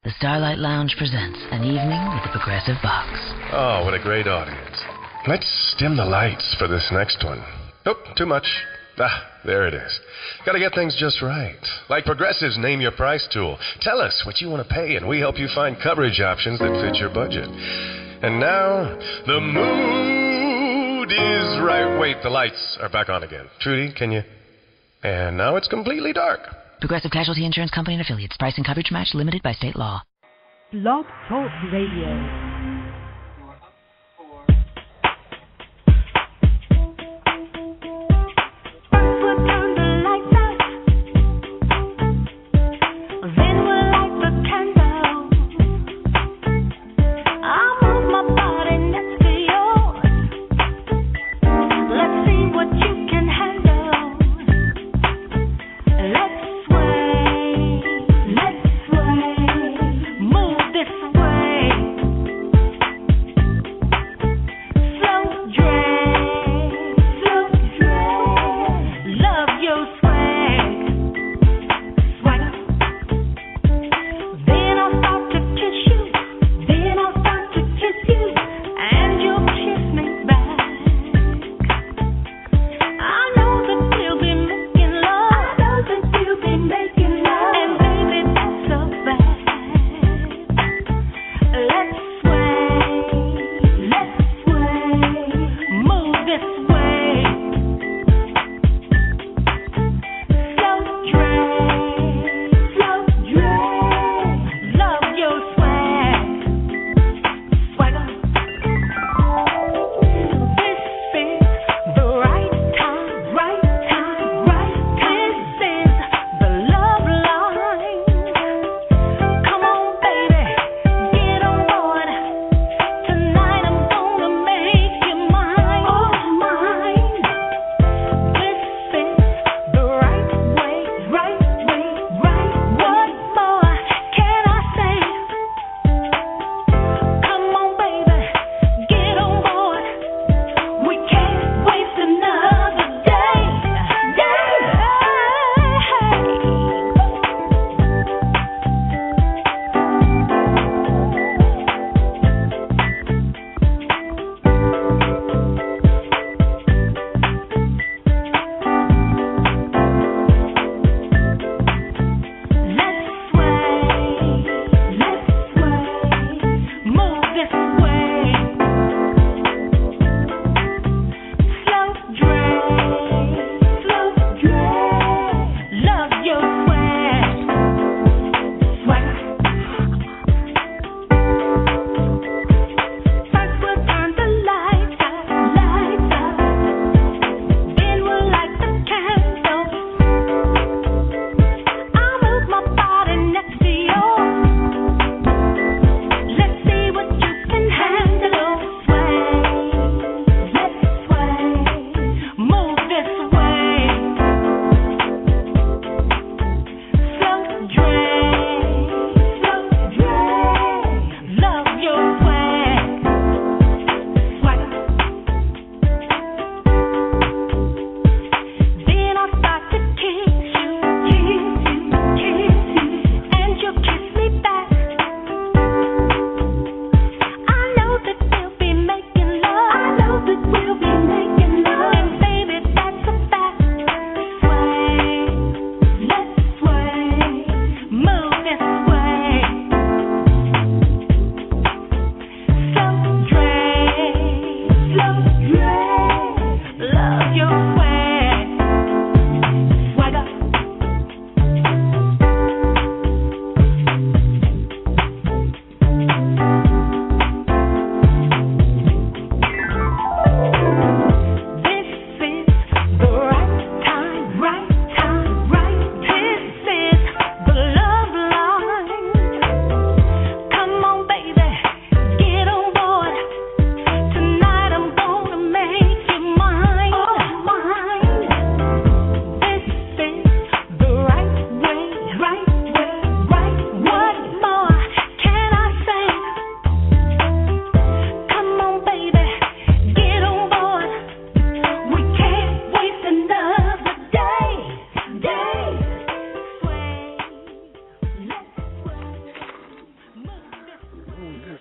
The Starlight Lounge presents An Evening with the Progressive Box. Oh, what a great audience. Let's dim the lights for this next one. Nope, too much. There it is. Gotta get things just right. Like Progressive's Name Your Price tool. Tell us what you want to pay, and we help you find coverage options that fit your budget. And now, the mood is right. Wait, the lights are back on again. Trudy, can you? And now it's completely dark. Progressive Casualty Insurance Company and Affiliates. Price and coverage match limited by state law. Blog Talk Radio.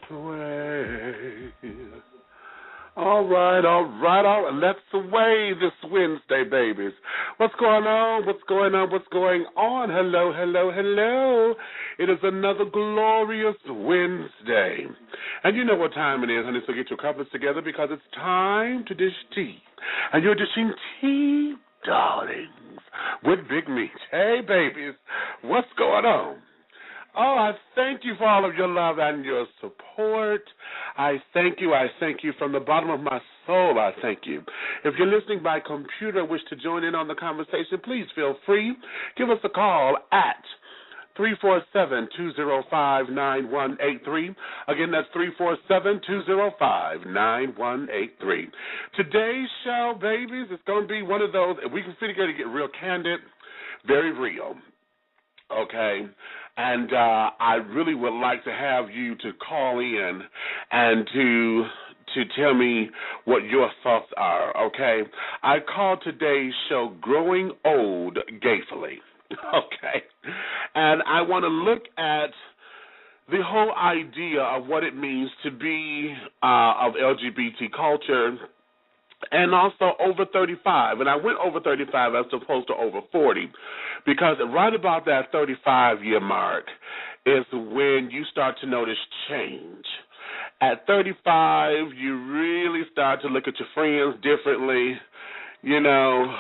sway. All right. Let's sway this Wednesday, babies. What's going on? Hello. It is another glorious Wednesday. And you know what time it is, honey, so get your cups together because it's time to dish tea. And you're dishing tea, darlings, with Big Meat. Hey, babies, what's going on? Oh, I thank you for all of your love and your support. I thank you from the bottom of my soul. I thank you. If you're listening by computer, wish to join in on the conversation, please feel free. Give us a call at 347-205-9183. Again, that's 347-205-9183. Today's show, babies, is going to be one of those, we can sit together to get real candid, very real. Okay, and I really would like to have you to call in and to tell me what your thoughts are, okay? I call today's show Growing Old Gayfully, okay? And I want to look at the whole idea of what it means to be of LGBT culture, and also over 35. And I went over 35 as opposed to over 40 because right about that 35-year mark is when you start to notice change. At 35, you really start to look at your friends differently. You know,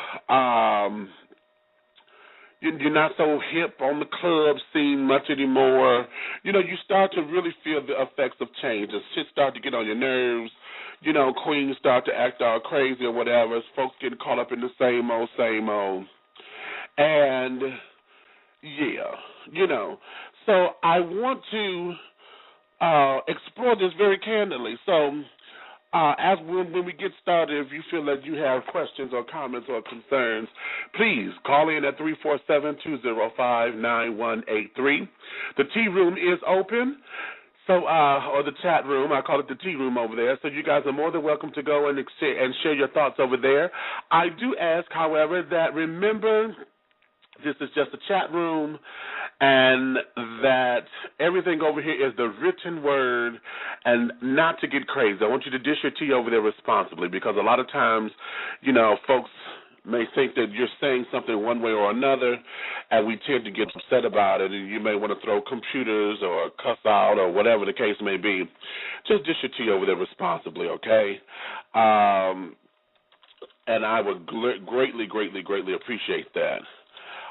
you're not so hip on the club scene much anymore. You know, you start to really feel the effects of change. The shit start to get on your nerves. You know, queens start to act all crazy or whatever. Folks getting caught up in the same old. And, yeah, you know. So I want to explore this very candidly. So as when we get started, if you feel that you have questions or comments or concerns, please call in at 347-205-9183. The tea room is open. So, or the chat room, I call it the tea room over there. So you guys are more than welcome to go and share your thoughts over there. I do ask, however, that remember this is just a chat room and that everything over here is the written word and not to get crazy. I want you to dish your tea over there responsibly because a lot of times, you know, folks may think that you're saying something one way or another, and we tend to get upset about it, and you may want to throw computers or cuss out or whatever the case may be. Just dish your tea over there responsibly, okay? And I would greatly appreciate that.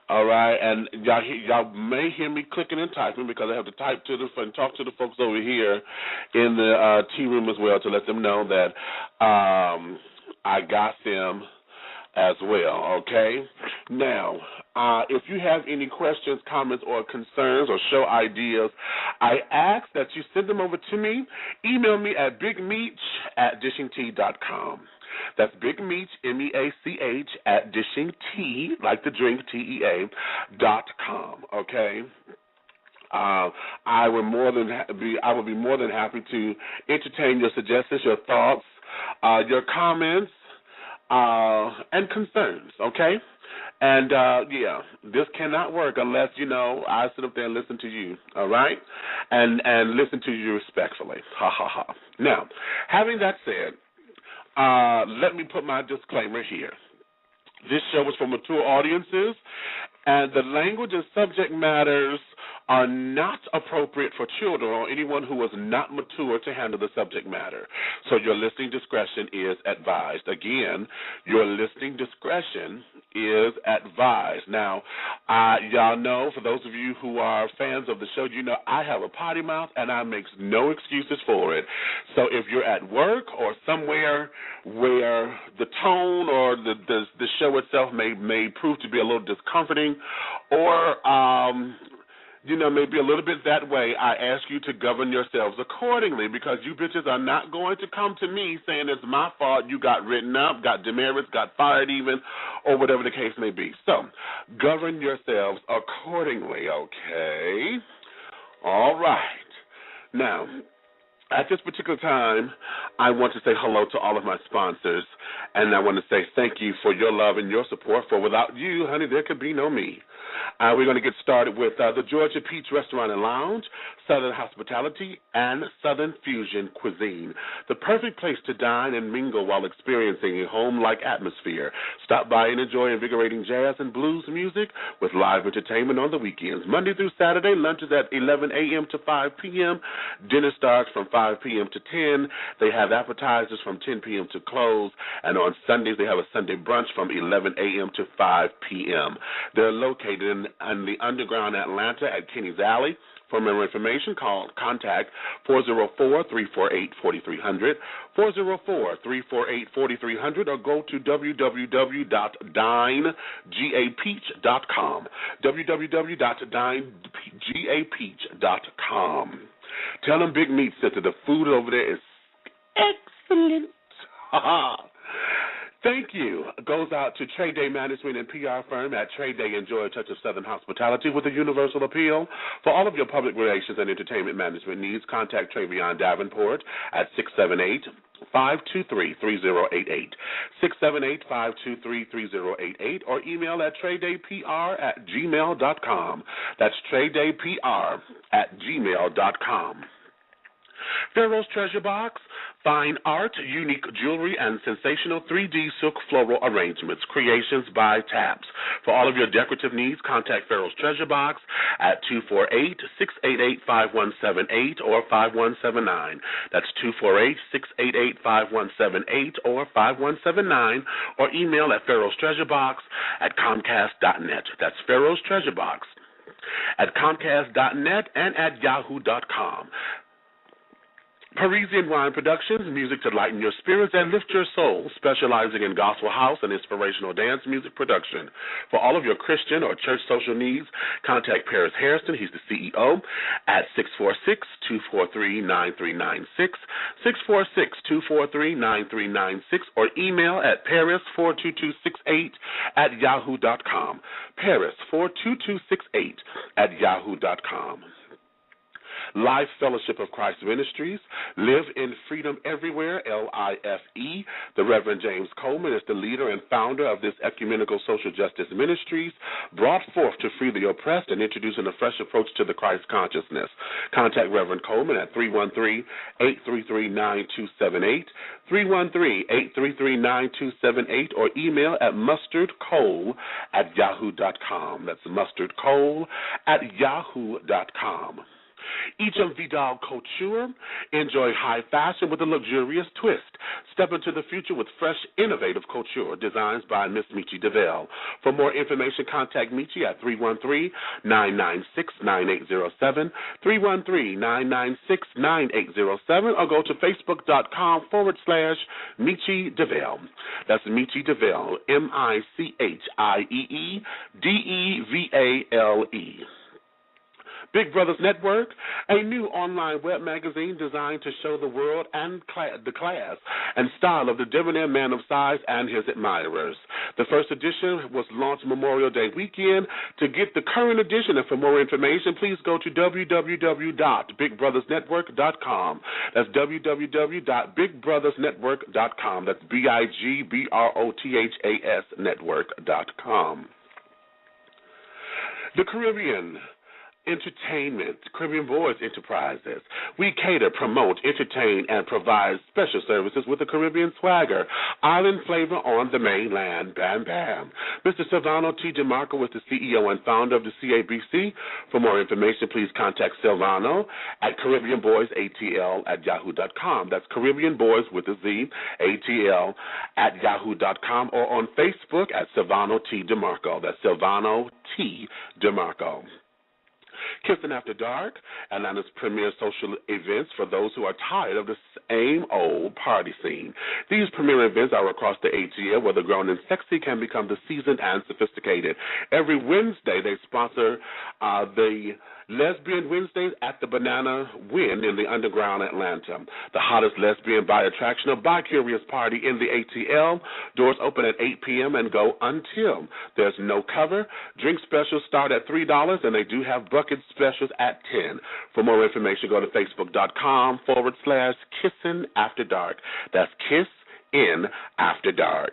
All right, and y'all may hear me clicking and typing because I have to type to and talk to the folks over here in the tea room as well to let them know that I got them as well, okay? Now, if you have any questions, comments, or concerns or show ideas, I ask that you send them over to me. Email me at bigmeach@dishingtea.com. That's bigmeach, MEACH, @dishingtea, like the drink, TEA.com, okay? I would be more than happy to entertain your suggestions, your thoughts, your comments, and concerns, okay? And, yeah, this cannot work unless, you know, I sit up there and listen to you, all right? And listen to you respectfully. Ha, ha, ha. Now, having that said, let me put my disclaimer here. This show is for mature audiences, and the language and subject matters are not appropriate for children or anyone who is not mature to handle the subject matter. So your listening discretion is advised. Again, your listening discretion is advised. Now, y'all know, for those of you who are fans of the show, you know I have a potty mouth and I make no excuses for it. So if you're at work or somewhere where the tone or the show itself may prove to be a little discomforting or you know, maybe a little bit that way, I ask you to govern yourselves accordingly because you bitches are not going to come to me saying it's my fault you got written up, got demerits, got fired even, or whatever the case may be. So, govern yourselves accordingly, okay? All right. Now, at this particular time, I want to say hello to all of my sponsors. And I want to say thank you for your love and your support, for without you, honey, there could be no me. We're going to get started with the Georgia Peach Restaurant and Lounge, Southern Hospitality, and Southern Fusion Cuisine. The perfect place to dine and mingle while experiencing a home-like atmosphere. Stop by and enjoy invigorating jazz and blues music with live entertainment on the weekends. Monday through Saturday, lunch is at 11 a.m. to 5 p.m. Dinner starts from 5 p.m. to 10. They have appetizers from 10 p.m. to close. And on Sundays, they have a Sunday brunch from 11 a.m. to 5 p.m. They're located in the underground Atlanta at Kenny's Alley. For more information, contact 404-348-4300, 404-348-4300, or go to www.dinegapeach.com, www.dinegapeach.com. Tell them Big Meat said that the food over there is excellent. Thank you goes out to Trade Day Management and PR firm at Trade Day. Enjoy a touch of Southern hospitality with a universal appeal. For all of your public relations and entertainment management needs, contact Travion Davenport at 678-523-3088, 678-523-3088, or email at tradedaypr@gmail.com. That's tradedaypr@gmail.com. Pharaoh's Treasure Box, fine art, unique jewelry, and sensational 3D silk floral arrangements, creations by Taps. For all of your decorative needs, contact Pharaoh's Treasure Box at 248-688-5178 or 5179. That's 248-688-5178 or 5179, or email at Pharaoh's Treasure Box at Comcast.net. That's Pharaoh's Treasure Box at Comcast.net and at Yahoo.com. Parisian Wine Productions, music to lighten your spirits and lift your soul, specializing in gospel house and inspirational dance music production. For all of your Christian or church social needs, contact Paris Harrison, he's the CEO, at 646-243-9396, 646-243-9396, or email at paris42268@yahoo.com, paris42268@yahoo.com. Life Fellowship of Christ Ministries, Live in Freedom Everywhere, LIFE. The Reverend James Coleman is the leader and founder of this ecumenical social justice ministries, brought forth to free the oppressed and introducing a fresh approach to the Christ consciousness. Contact Reverend Coleman at 313-833-9278, 313-833-9278, or email at mustardcole@yahoo.com. That's mustardcole@yahoo.com. Ejim Vidal Couture, enjoy high fashion with a luxurious twist. Step into the future with fresh, innovative couture designs by Miss Michi DeVille. For more information, contact Michi at 313-996-9807, 313-996-9807, or go to facebook.com/Michi DeVille. That's Michi DeVille, MICHIEDEVALE. Big Brothers Network, a new online web magazine designed to show the world and the class and style of the debonair man of size and his admirers. The first edition was launched Memorial Day weekend. To get the current edition and for more information, please go to www.bigbrothersnetwork.com. That's www.bigbrothersnetwork.com. That's BIGBROTHAS network.com. The Caribbean Entertainment, Caribbean Boys Enterprises. We cater, promote, entertain, and provide special services with a Caribbean swagger, island flavor on the mainland. Bam, bam. Mr. Silvano T. DeMarco is the CEO and founder of the CABC. For more information, please contact Silvano at CaribbeanBoysATL@yahoo.com. That's Caribbean Boys with a Z, ATL@yahoo.com, or on Facebook at Silvano T. DeMarco. That's Silvano T. DeMarco. Kissing After Dark, Atlanta's premier social events for those who are tired of the same old party scene. These premier events are across the ATL, where the grown and sexy can become the seasoned and sophisticated. Every Wednesday, they sponsor the Lesbian Wednesdays at the Banana Wind in the underground Atlanta. The hottest lesbian bi-attraction or bi-curious party in the ATL. Doors open at 8 p.m. and go until. There's no cover. Drink specials start at $3, and they do have bucket specials at $10. For more information, go to facebook.com/Kissing After Dark. That's Kiss, in After Dark.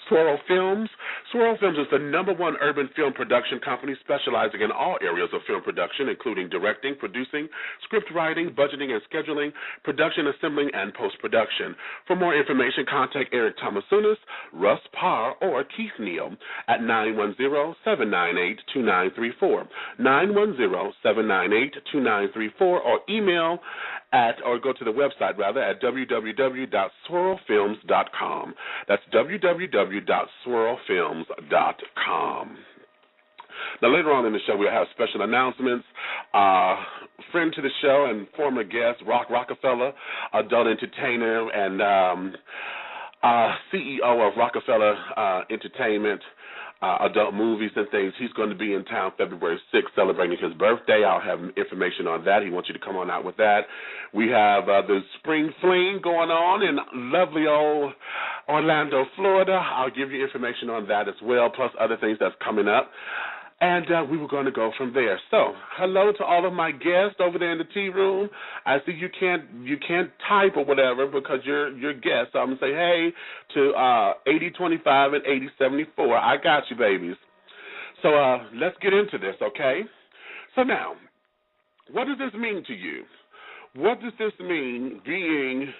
Swirl Films. Swirl Films is the #1 urban film production company specializing in all areas of film production, including directing, producing, script writing, budgeting and scheduling, production, assembling, and post-production. For more information, contact Eric Thomasounis, Russ Parr, or Keith Neal at 910-798-2934, 910-798-2934, or email or go to the website, at www.swirlfilms.com. That's www.swirlfilms.com. Now, later on in the show, we'll have special announcements. Friend to the show and former guest, Rock Rockefeller, adult entertainer and CEO of Rockefeller Entertainment, adult movies and things. He's going to be in town February 6th celebrating his birthday. I'll have information on that. He wants you to come on out with that. We have the Spring Fling going on in lovely old Orlando, Florida. I'll give you information on that as well, plus other things that's coming up. And we were going to go from there. So, hello to all of my guests over there in the tea room. I see you can't type or whatever because you're guests. So I'm going to say hey to 8025 and 8074. I got you, babies. So let's get into this, okay? So now, what does this mean to you? What does this mean being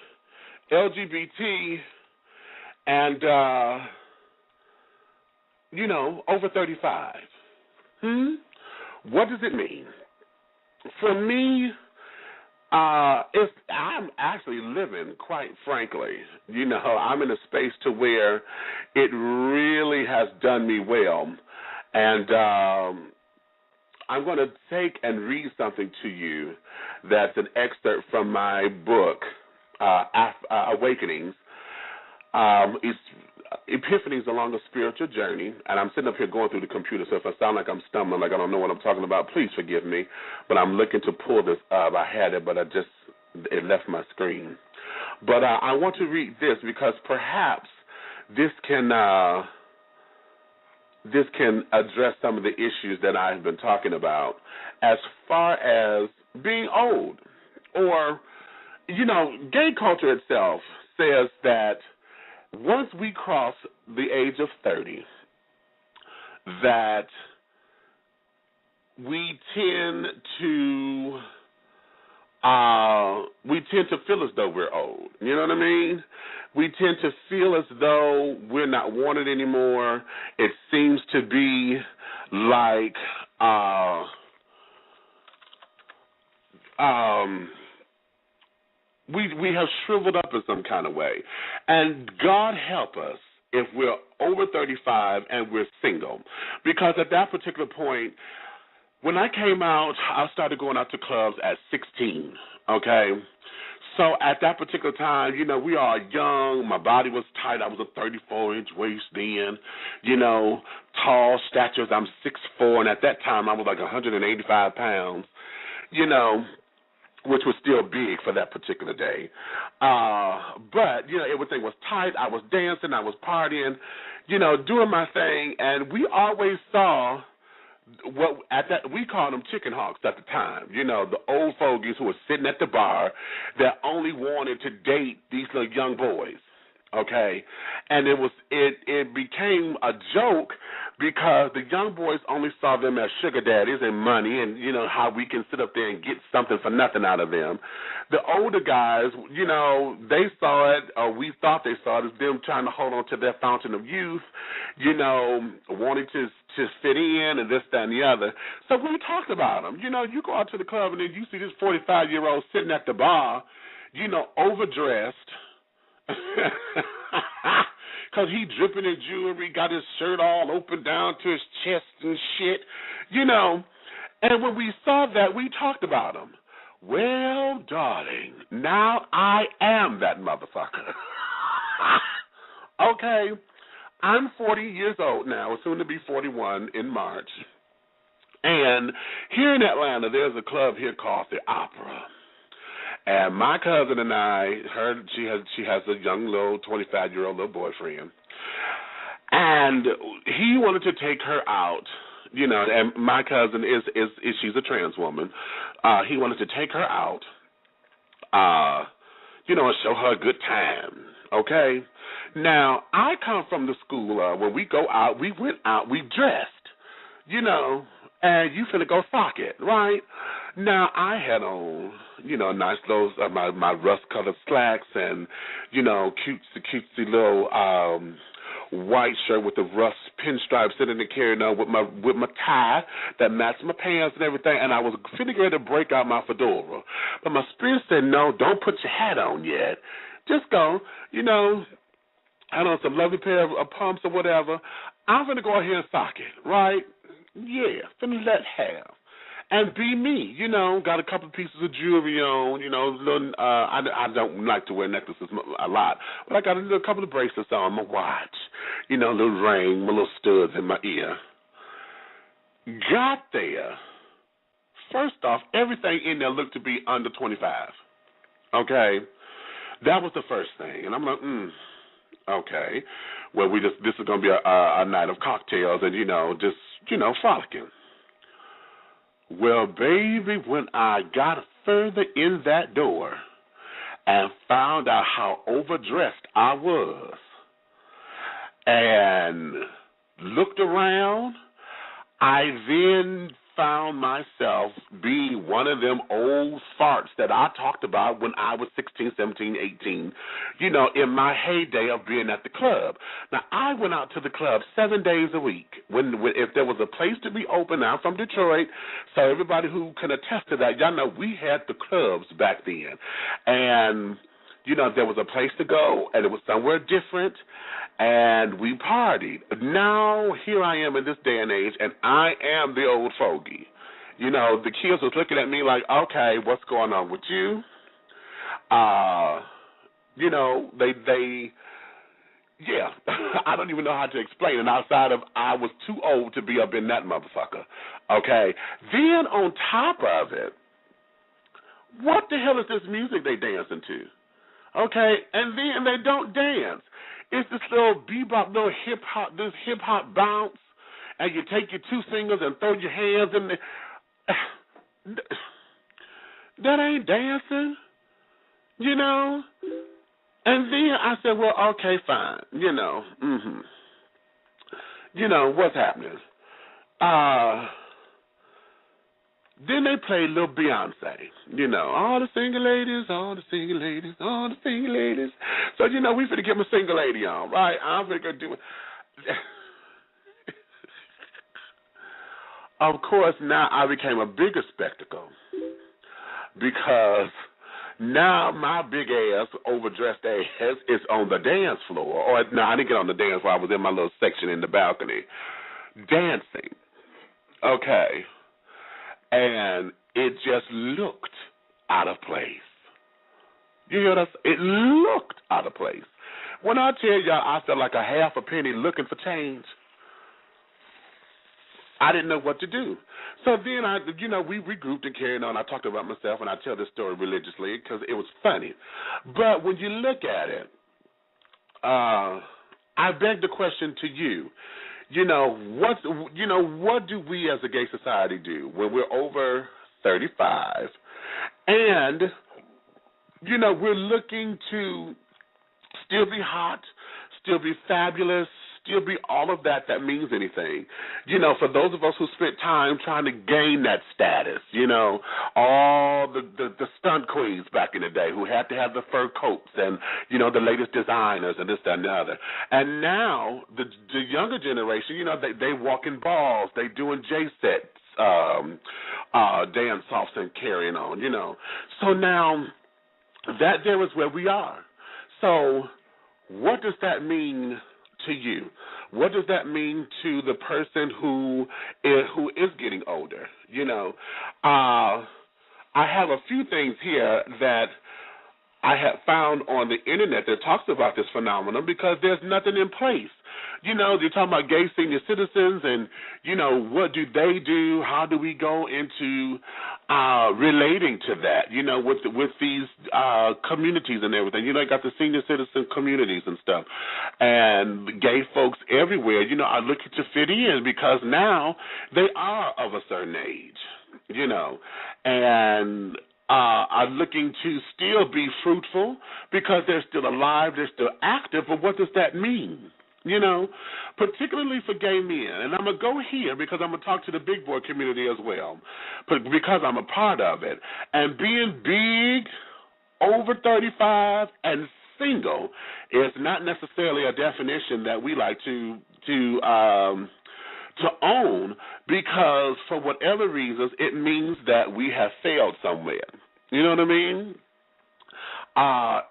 LGBT and, over 35? What does it mean? For me, I'm actually living, quite frankly. I'm in a space to where it really has done me well. And I'm going to take and read something to you that's an excerpt from my book, Awakenings. It's Epiphanies Along a Spiritual Journey, and I'm sitting up here going through the computer, so if I sound like I'm stumbling, like I don't know what I'm talking about, please forgive me, but I'm looking to pull this up. I had it, but it left my screen. But I want to read this because perhaps this can address some of the issues that I've been talking about as far as being old. Or, gay culture itself says that once we cross the age of 30, that we tend to feel as though we're old. You know what I mean? We tend to feel as though we're not wanted anymore. It seems to be like we have shriveled up in some kind of way. And God help us if we're over 35 and we're single. Because at that particular point, when I came out, I started going out to clubs at 16, okay? So at that particular time, we are young. My body was tight. I was a 34-inch waist then, tall statures. I'm 6'4", and at that time I was like 185 pounds, which was still big for that particular day. But, everything was tight. I was dancing. I was partying, doing my thing. And we always saw we called them chicken hawks at the time. The old fogies who were sitting at the bar that only wanted to date these little young boys. Okay, and it became a joke because the young boys only saw them as sugar daddies and money, and how we can sit up there and get something for nothing out of them. The older guys, they saw it, or we thought they saw it, as them trying to hold on to their fountain of youth, wanting to fit in and this, that, and the other. So we talked about them. You go out to the club and then you see this 45-year-old sitting at the bar, overdressed. Because he dripping in jewelry, got his shirt all open down to his chest and shit, And when we saw that, we talked about him. Well, darling, now I am that motherfucker. Okay, I'm 40 years old now, soon to be 41 in March. And here in Atlanta, there's a club here called the Opera. And my cousin and she has a young little 25-year-old little boyfriend. And he wanted to take her out, and my cousin she's a trans woman. He wanted to take her out, and show her a good time. Okay? Now, I come from the school when we go out, we went out, we dressed, you know, and you finna go sock it, right? Now, I had on, you know, nice little, my rust-colored slacks and, you know, cutesy little white shirt with the rust pinstripes sitting and carrying on with my tie that matched my pants and everything, and I was finna ready to break out my fedora. But my spirit said, no, don't put your hat on yet. Just go, you know, I don't know, some lovely pair of pumps or whatever. I'm going to go ahead and sock it, right? Yeah, finna let have. And be me, you know, got a couple of pieces of jewelry on, you know, little, I don't like to wear necklaces a lot, but I got a couple of bracelets on, my watch, you know, a little ring, my little studs in my ear. Got there. First off, everything in there looked to be under 25, okay? That was the first thing, and I'm like, okay. Well, this is going to be a night of cocktails and, you know, just, you know, frolicking. Well, baby, when I got further in that door and found out how overdressed I was and looked around, I then found myself being one of them old farts that I talked about when I was 16, 17, 18, you know, in my heyday of being at the club. Now, I went out to the club 7 days a week. When if there was a place to be open, I'm from Detroit, so everybody who can attest to that, y'all know we had the clubs back then. And, you know, there was a place to go, and it was somewhere different, and we partied. Now, here I am in this day and age, and I am the old fogey. You know, the kids was looking at me like, okay, what's going on with you? You know, they yeah, I don't even know how to explain it outside of I was too old to be up in that motherfucker, okay? Then on top of it, what the hell is this music they dancing to? Okay, and then they don't dance. It's this little bebop, little this hip hop bounce, and you take your two fingers and throw your hands in the. That ain't dancing, you know. And then I said, well, okay, fine, you know. You know what's happening? Then they played little Beyonce, you know, all the single ladies, all the single ladies, all the single ladies. So, you know, we finna get my single lady on, right? I'm finna go do it. Of course, now I became a bigger spectacle because now my big ass, overdressed ass, is on the dance floor. Or, no, I didn't get on the dance floor. I was in my little section in the balcony dancing, okay? And it just looked out of place. You hear that? It looked out of place. When I tell y'all I felt like a half a penny looking for change, I didn't know what to do. So then we regrouped and carried on. I talked about myself, and I tell this story religiously because it was funny. But when you look at it, I beg the question to you. What do we as a gay society do when we're over 35 and, we're looking to still be hot, still be fabulous, still be all of that means anything. For those of us who spent time trying to gain that status, all the stunt queens back in the day who had to have the fur coats and, the latest designers and this, that, and the other. And now the younger generation, they walk in balls, they doing J-sets, dance-offs and carrying on, So now that there is where we are. So what does that mean to you? What does that mean to the person who is getting older? I have a few things here that I have found on the internet that talks about this phenomenon because there's nothing in place. They're talking about gay senior citizens and, what do they do? How do we go into relating to that, with these communities and everything. You got the senior citizen communities and stuff. And gay folks everywhere, are looking to fit in because now they are of a certain age, and are looking to still be fruitful because they're still alive, they're still active, but what does that mean? You know, particularly for gay men. And I'm going to go here because I'm going to talk to the Big Boi community as well, but because I'm a part of it. And being big, over 35, and single is not necessarily a definition that we like to own, because for whatever reasons it means that we have failed somewhere. You know what I mean?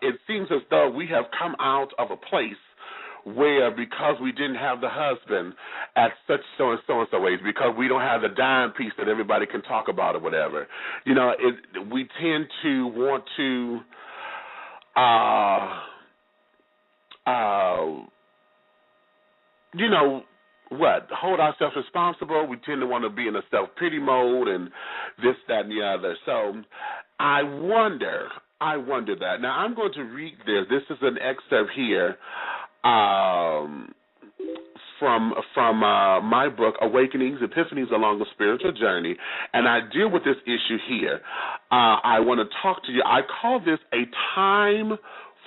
It seems as though we have come out of a place where, because we didn't have the husband at such so-and-so age, because we don't have the dime piece that everybody can talk about or whatever, you know, we tend to want to you know, hold ourselves responsible. We tend to want to be in a self-pity mode and this, that, and the other. So I wonder that. Now, I'm going to read this. This is an excerpt here from my book, Awakenings, Epiphanies Along the Spiritual Journey, and I deal with this issue here. I want to talk to you. I call this a time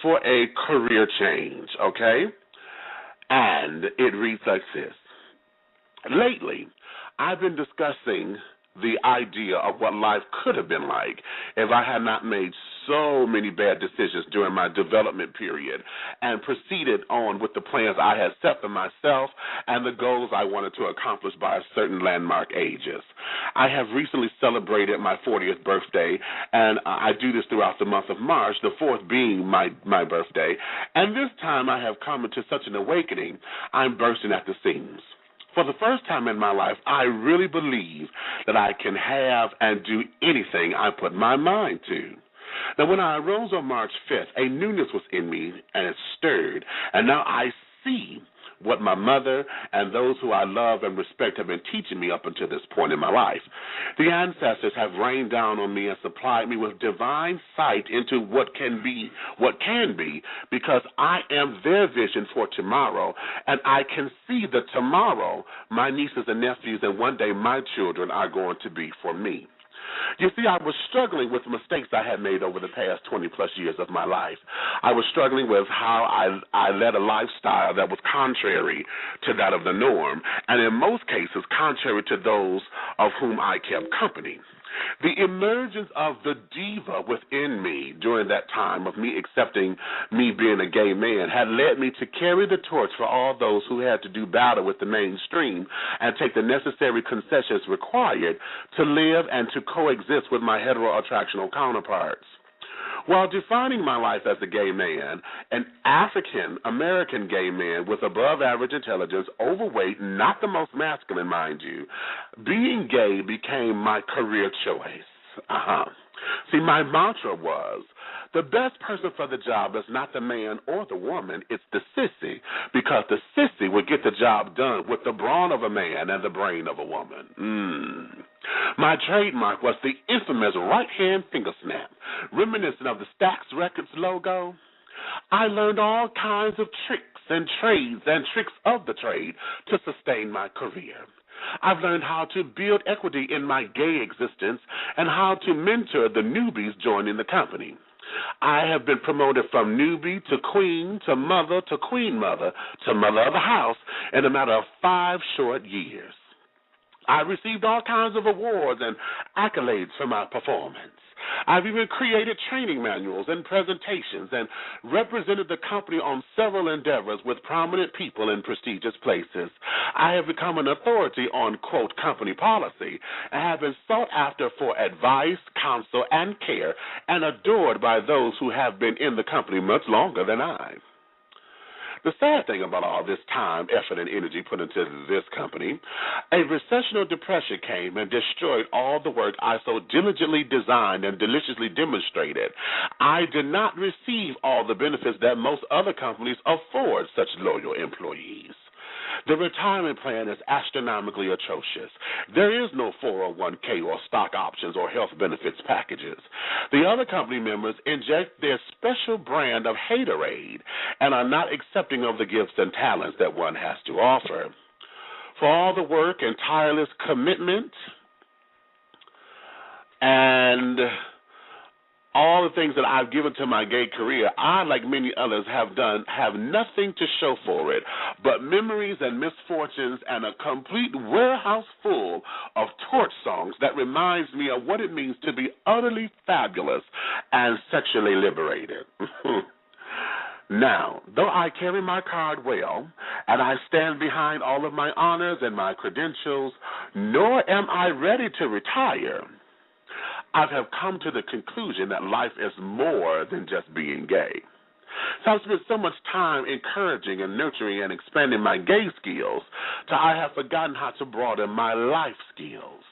for a career change, okay? And it reads like this. Lately, I've been discussing the idea of what life could have been like if I had not made so many bad decisions during my development period and proceeded on with the plans I had set for myself and the goals I wanted to accomplish by certain landmark ages. I have recently celebrated my 40th birthday, and I do this throughout the month of March, the 4th being my birthday, and this time I have come into such an awakening, I'm bursting at the seams. For the first time in my life, I really believe that I can have and do anything I put my mind to. Now, when I arose on March 5th, a newness was in me, and it stirred, and now I see what my mother and those who I love and respect have been teaching me up until this point in my life. The ancestors have rained down on me and supplied me with divine sight into what can be, because I am their vision for tomorrow, and I can see the tomorrow my nieces and nephews and one day my children are going to be for me. You see, I was struggling with mistakes I had made over the past 20-plus years of my life. I was struggling with how I led a lifestyle that was contrary to that of the norm, and in most cases, contrary to those of whom I kept company. The emergence of the diva within me during that time of me accepting me being a gay man had led me to carry the torch for all those who had to do battle with the mainstream and take the necessary concessions required to live and to coexist with my hetero-attractional counterparts. While defining my life as a gay man, an African-American gay man with above-average intelligence, overweight, not the most masculine, mind you, being gay became my career choice. See, my mantra was, the best person for the job is not the man or the woman, it's the sissy, because the sissy would get the job done with the brawn of a man and the brain of a woman. My trademark was the infamous right-hand finger snap, reminiscent of the Stax Records logo. I learned all kinds of tricks and trades and tricks of the trade to sustain my career. I've learned how to build equity in my gay existence and how to mentor the newbies joining the company. I have been promoted from newbie to queen to mother to queen mother to mother of the house in a matter of 5 short years. I received all kinds of awards and accolades for my performance. I've even created training manuals and presentations and represented the company on several endeavors with prominent people in prestigious places. I have become an authority on, quote, company policy and have been sought after for advice, counsel, and care and adored by those who have been in the company much longer than I. The sad thing about all this time, effort, and energy put into this company, a recession or depression came and destroyed all the work I so diligently designed and deliciously demonstrated. I did not receive all the benefits that most other companies afford such loyal employees. The retirement plan is astronomically atrocious. There is no 401k or stock options or health benefits packages. The other company members inject their special brand of haterade and are not accepting of the gifts and talents that one has to offer. For all the work and tireless commitment and all the things that I've given to my gay career, I, like many others, have nothing to show for it but memories and misfortunes and a complete warehouse full of torch songs that reminds me of what it means to be utterly fabulous and sexually liberated. Now, though I carry my card well, and I stand behind all of my honors and my credentials, nor am I ready to retire, I have come to the conclusion that life is more than just being gay. So I've spent so much time encouraging and nurturing and expanding my gay skills that I have forgotten how to broaden my life skills.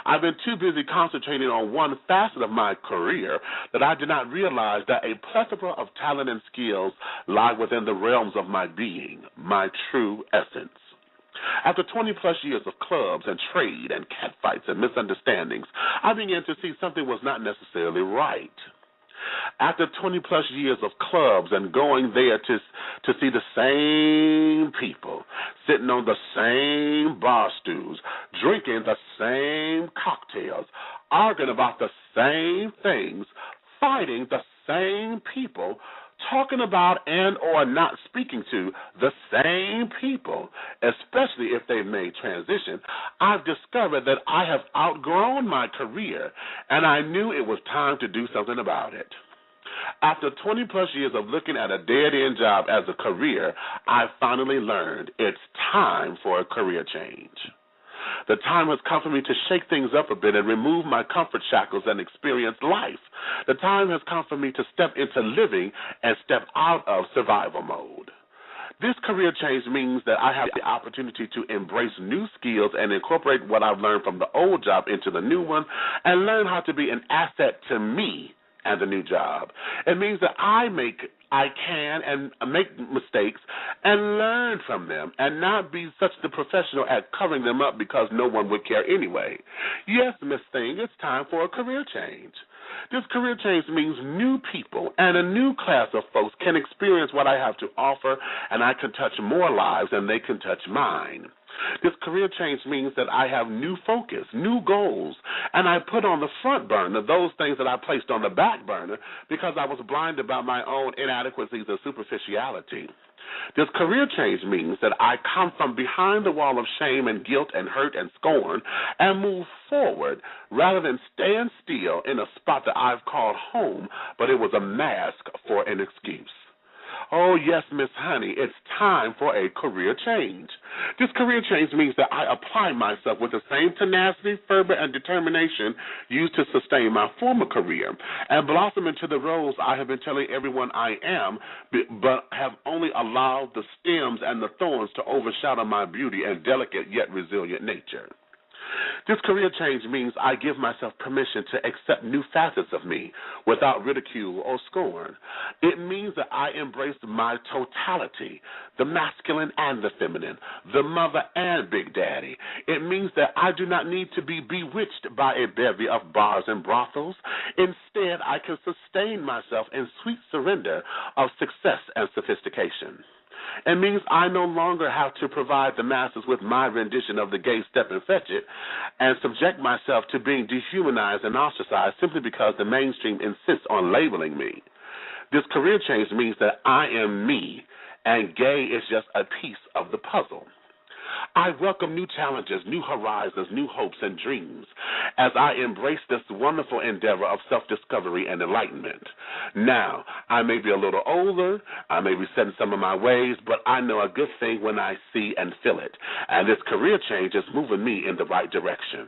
I've been too busy concentrating on one facet of my career that I did not realize that a plethora of talent and skills lie within the realms of my being, my true essence. After 20-plus years of clubs and trade and catfights and misunderstandings, I began to see something was not necessarily right. After 20-plus years of clubs and going there to see the same people, sitting on the same bar stools, drinking the same cocktails, arguing about the same things, fighting the same people, talking about and or not speaking to the same people, especially if they've made transition, I've discovered that I have outgrown my career, and I knew it was time to do something about it. After 20-plus years of looking at a dead-end job as a career, I finally learned it's time for a career change. The time has come for me to shake things up a bit and remove my comfort shackles and experience life. The time has come for me to step into living and step out of survival mode. This career change means that I have the opportunity to embrace new skills and incorporate what I've learned from the old job into the new one and learn how to be an asset to me and the new job. It means that I can and make mistakes and learn from them and not be such the professional at covering them up because no one would care anyway. Yes, Miss Thing, it's time for a career change. This career change means new people and a new class of folks can experience what I have to offer, and I can touch more lives than they can touch mine. This career change means that I have new focus, new goals, and I put on the front burner those things that I placed on the back burner because I was blinded by my own inadequacies and superficiality. This career change means that I come from behind the wall of shame and guilt and hurt and scorn and move forward rather than stand still in a spot that I've called home, but it was a mask for an excuse. Oh, yes, Miss Honey, it's time for a career change. This career change means that I apply myself with the same tenacity, fervor, and determination used to sustain my former career and blossom into the roles I have been telling everyone I am, but have only allowed the stems and the thorns to overshadow my beauty and delicate yet resilient nature. This career change means I give myself permission to accept new facets of me without ridicule or scorn. It means that I embrace my totality, the masculine and the feminine, the mother and Big Daddy. It means that I do not need to be bewitched by a bevy of bars and brothels. Instead, I can sustain myself in sweet surrender of success and sophistication. It means I no longer have to provide the masses with my rendition of the gay step and fetch it and subject myself to being dehumanized and ostracized simply because the mainstream insists on labeling me. This career change means that I am me, and gay is just a piece of the puzzle. I welcome new challenges, new horizons, new hopes and dreams as I embrace this wonderful endeavor of self-discovery and enlightenment. Now, I may be a little older, I may be set in some of my ways, but I know a good thing when I see and feel it, and this career change is moving me in the right direction.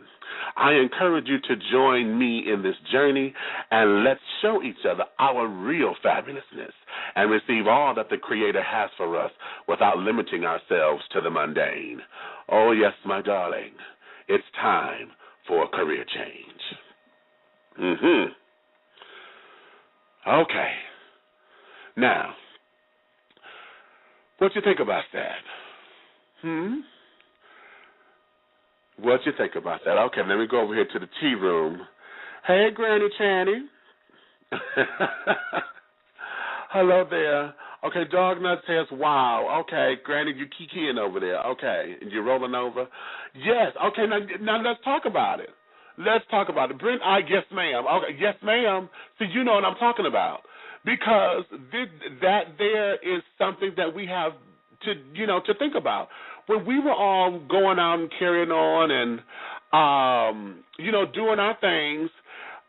I encourage you to join me in this journey, and let's show each other our real fabulousness and receive all that the Creator has for us without limiting ourselves to the mundane. Oh, yes, my darling, it's time for a career change. Okay. Now, what you think about that? What you think about that? Okay, let me go over here to the tea room. Hey, Granny Channy. Hello there. Okay, Dog Nut says, wow. Okay, Granny, you kikiing over there. Okay, and you're rolling over? Yes. Okay, now let's talk about it. Let's talk about it. Brent, yes, ma'am. Okay, yes, ma'am. See, you know what I'm talking about. Because that there is something that we have to think about. When we were all going out and carrying on and, doing our things,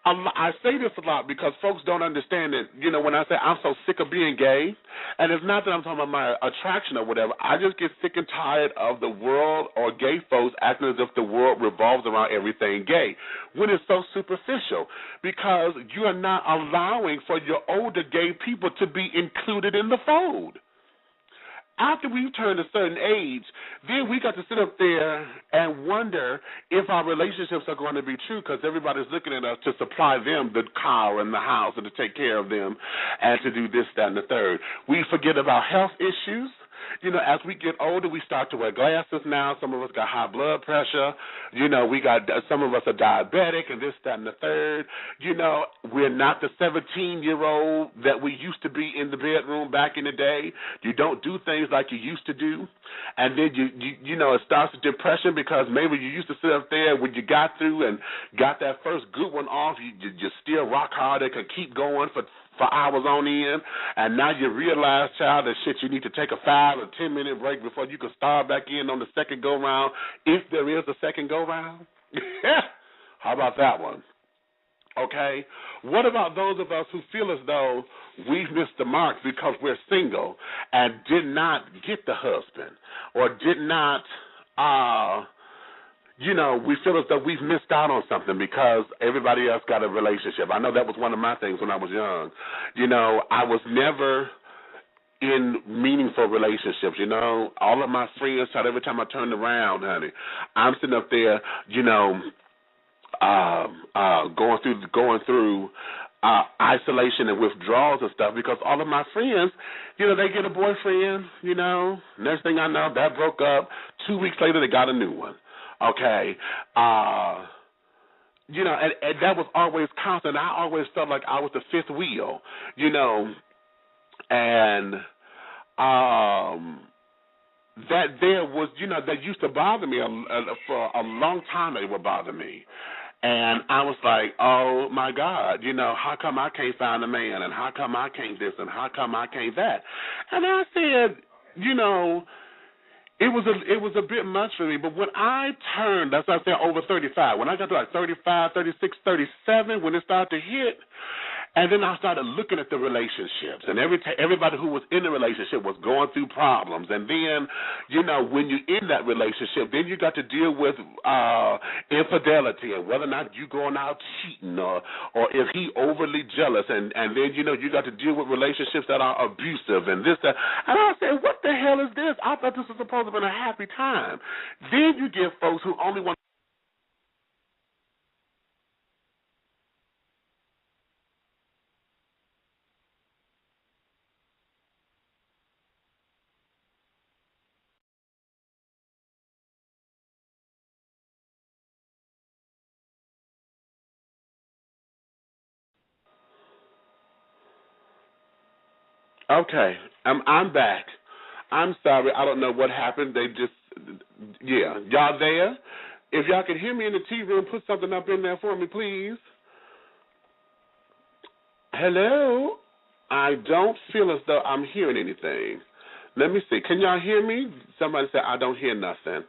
I say this a lot because folks don't understand it. When I say I'm so sick of being gay, and it's not that I'm talking about my attraction or whatever. I just get sick and tired of the world or gay folks acting as if the world revolves around everything gay when it's so superficial, because you are not allowing for your older gay people to be included in the fold. After we turn a certain age, then we got to sit up there and wonder if our relationships are going to be true, because everybody's looking at us to supply them the car and the house and to take care of them and to do this, that, and the third. We forget about health issues. As we get older, we start to wear glasses now. Some of us got high blood pressure. We got some of us are diabetic and this, that, and the third. We're not the 17-year-old that we used to be in the bedroom back in the day. You don't do things like you used to do. And then, it starts with depression because maybe you used to sit up there when you got through and got that first good one off. You still rock hard and can keep going for hours on end, and now you realize, child, that shit, you need to take a 5 or 10 minute break before you can start back in on the second go round, if there is a second go round. How about that one? Okay. What about those of us who feel as though we've missed the mark because we're single and did not get the husband, or did not we feel as though we've missed out on something because everybody else got a relationship. I know that was one of my things when I was young. I was never in meaningful relationships. All of my friends, every time I turned around, honey, I'm sitting up there, going through isolation and withdrawals and stuff, because all of my friends, they get a boyfriend, next thing I know, that broke up. 2 weeks later, they got a new one. Okay, and that was always constant. I always felt like I was the fifth wheel, and that there was, that used to bother me for a long time. It would bother me, and I was like, oh my God, how come I can't find a man, and how come I can't this, and how come I can't that? And I said, It was a bit much for me, but when I turned, that's what I said, over 35, when I got to like 35, 36, 37, when it started to hit, and then I started looking at the relationships, and everybody who was in the relationship was going through problems, and then, when you're in that relationship, then you got to deal with infidelity, and whether or not you going out cheating, or if he overly jealous, and then, you got to deal with relationships that are abusive, and this, that, and I said, what the hell is this? I thought this was supposed to be a happy time. Then you get folks who only want. Okay, I'm back. I'm sorry, I don't know what happened. Y'all there? If y'all can hear me in the tea room, put something up in there for me, please. Hello? I don't feel as though I'm hearing anything. Let me see. Can y'all hear me? Somebody said, I don't hear nothing.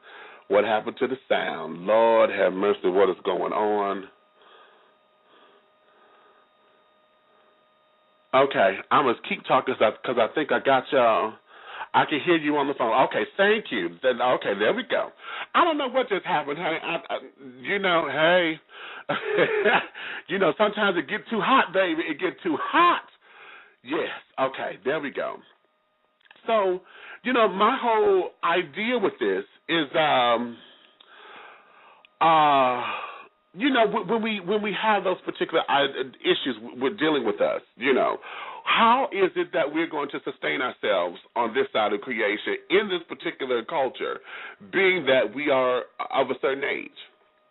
What happened to the sound? Lord have mercy, what is going on? Okay, I'm going to keep talking because I think I got y'all. I can hear you on the phone. Okay, thank you. Okay, there we go. I don't know what just happened, honey. Hey. Sometimes it gets too hot, baby. It gets too hot. Yes, okay, there we go. So, my whole idea with this is, when we have those particular issues with dealing with us, how is it that we're going to sustain ourselves on this side of creation in this particular culture, being that we are of a certain age,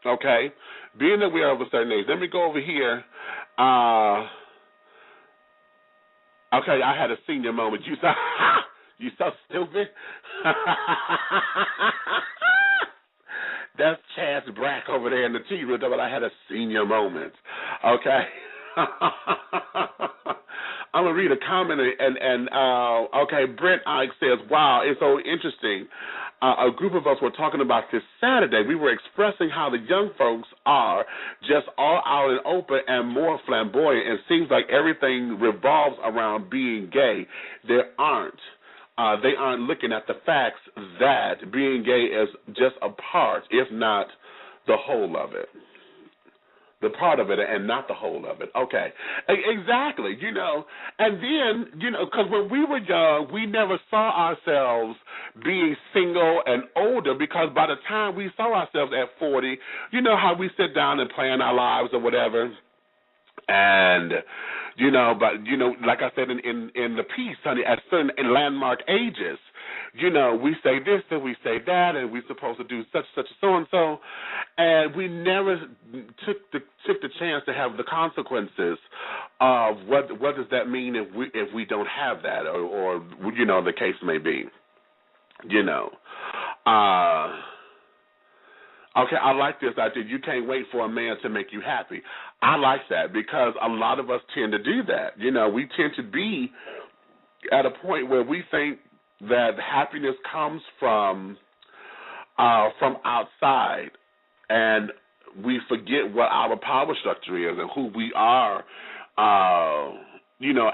okay? Being that we are of a certain age. Let me go over here. Okay, I had a senior moment. You so stupid. That's Chaz Brack over there in the tea room, but I had a senior moment. Okay. I'm gonna read a comment and okay, Brent Ike says, "Wow, it's so interesting." A group of us were talking about this Saturday. We were expressing how the young folks are just all out and open and more flamboyant. It seems like everything revolves around being gay. They aren't looking at the facts that being gay is just a part, if not the whole of it. The part of it and not the whole of it. Okay. Exactly, And then, because when we were young, we never saw ourselves being single and older, because by the time we saw ourselves at 40, you know how we sit down and plan our lives or whatever. And, like I said in the piece, honey, at certain landmark ages, we say this and we say that, and we're supposed to do such and so, and we never took the chance to have the consequences of what does that mean if we don't have that, or the case may be, Okay, I like this idea. You can't wait for a man to make you happy. I like that, because a lot of us tend to do that. We tend to be at a point where we think that happiness comes from outside, and we forget what our power structure is and who we are,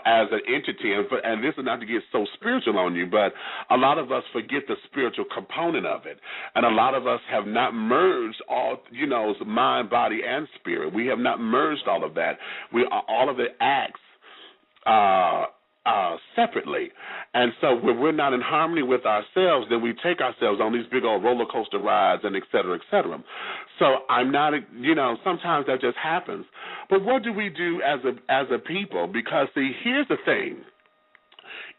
as an entity. And this is not to get so spiritual on you, but a lot of us forget the spiritual component of it. And a lot of us have not merged all, mind, body, and spirit. We have not merged all of that. All of it acts separately. And so when we're not in harmony with ourselves, then we take ourselves on these big old roller coaster rides and et cetera, et cetera. So I'm not, sometimes that just happens. But what do we do as a people? Because, see, here's the thing.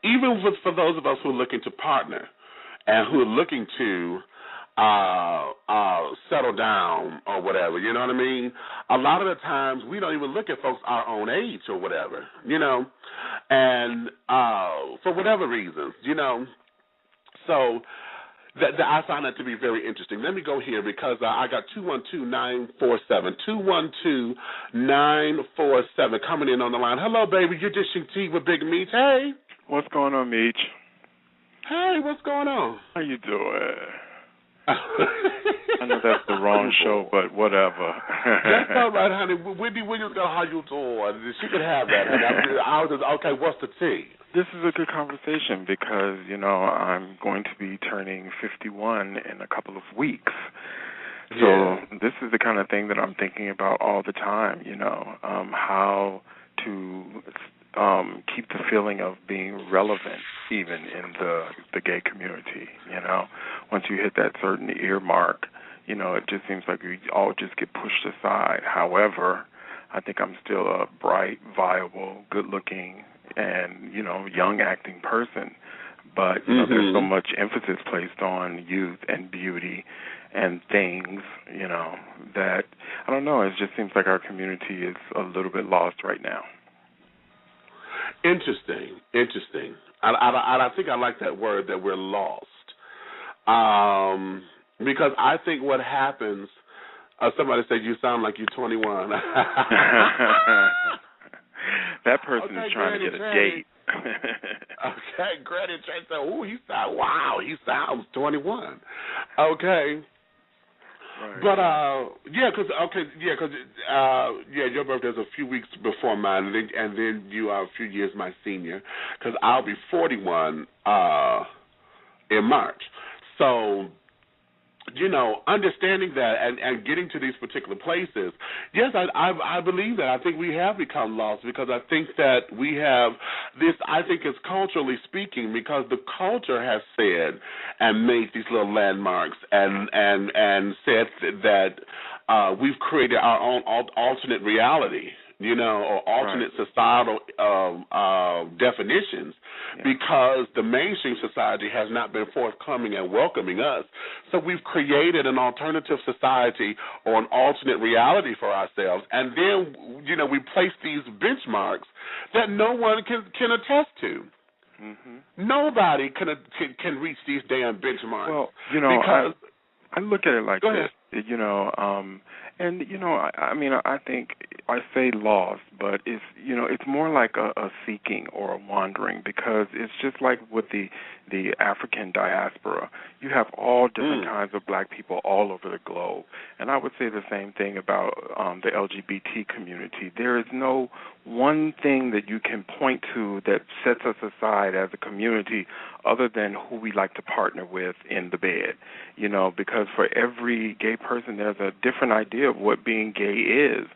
Even for those of us who are looking to partner and who are looking to settle down or whatever, you know what I mean? A lot of the times we don't even look at folks our own age or whatever, and for whatever reasons, So I found that to be very interesting. Let me go here, because I got 212-947. 212-947 coming in on the line. Hello, baby. You're dishing tea with Big Meech. Hey. What's going on, Meech? Hey, what's going on? How you doing? I know that's the wrong show, but whatever. That's all right, honey. Wendy Williams got how you doing. She could have that. I was just, okay, what's the tea? This is a good conversation because, I'm going to be turning 51 in a couple of weeks. So This is the kind of thing that I'm thinking about all the time, how to keep the feeling of being relevant even in the gay community, Once you hit that certain earmark, it just seems like we all just get pushed aside. However, I think I'm still a bright, viable, good-looking, and, young acting person. But, there's so much emphasis placed on youth and beauty and things, that, I don't know, it just seems like our community is a little bit lost right now. Interesting. I think I like that word, that we're lost. Because I think what happens, somebody said you sound like you're 21. That person is trying to get a date. Okay, Granny Trey said, he sounds 21. Okay. Right. But your birthday's a few weeks before mine, and then you are a few years my senior, because I'll be 41 in March. So, understanding that and getting to these particular places, yes, I believe that. I think we have become lost, because I think that we have this, I think it's culturally speaking, because the culture has said and made these little landmarks and said that we've created our own alternate reality, or alternate societal definitions, because the mainstream society has not been forthcoming and welcoming us. So we've created an alternative society or an alternate reality for ourselves, and then, we place these benchmarks that no one can attest to. Mm-hmm. Nobody can reach these damn benchmarks. Well, I look at it like Go ahead. this, and I mean, I think I say lost, but it's more like a seeking or a wandering, because it's just like with the African diaspora. You have all different kinds of black people all over the globe, and I would say the same thing about the LGBT community. There is no one thing that you can point to that sets us aside as a community other than who we like to partner with in the bed, because for every gay person there's a different idea of what being gay is,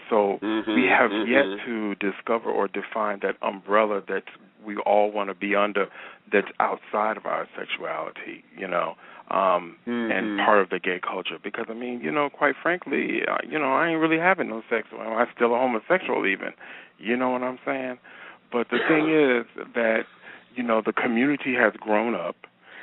so we have yet to discover or define that umbrella that we all want to be under that's outside of our sexuality, and part of the gay culture. Because, I mean, quite frankly, I ain't really having no sex. I'm still a homosexual even. You know what I'm saying? But the thing is that, the community has grown up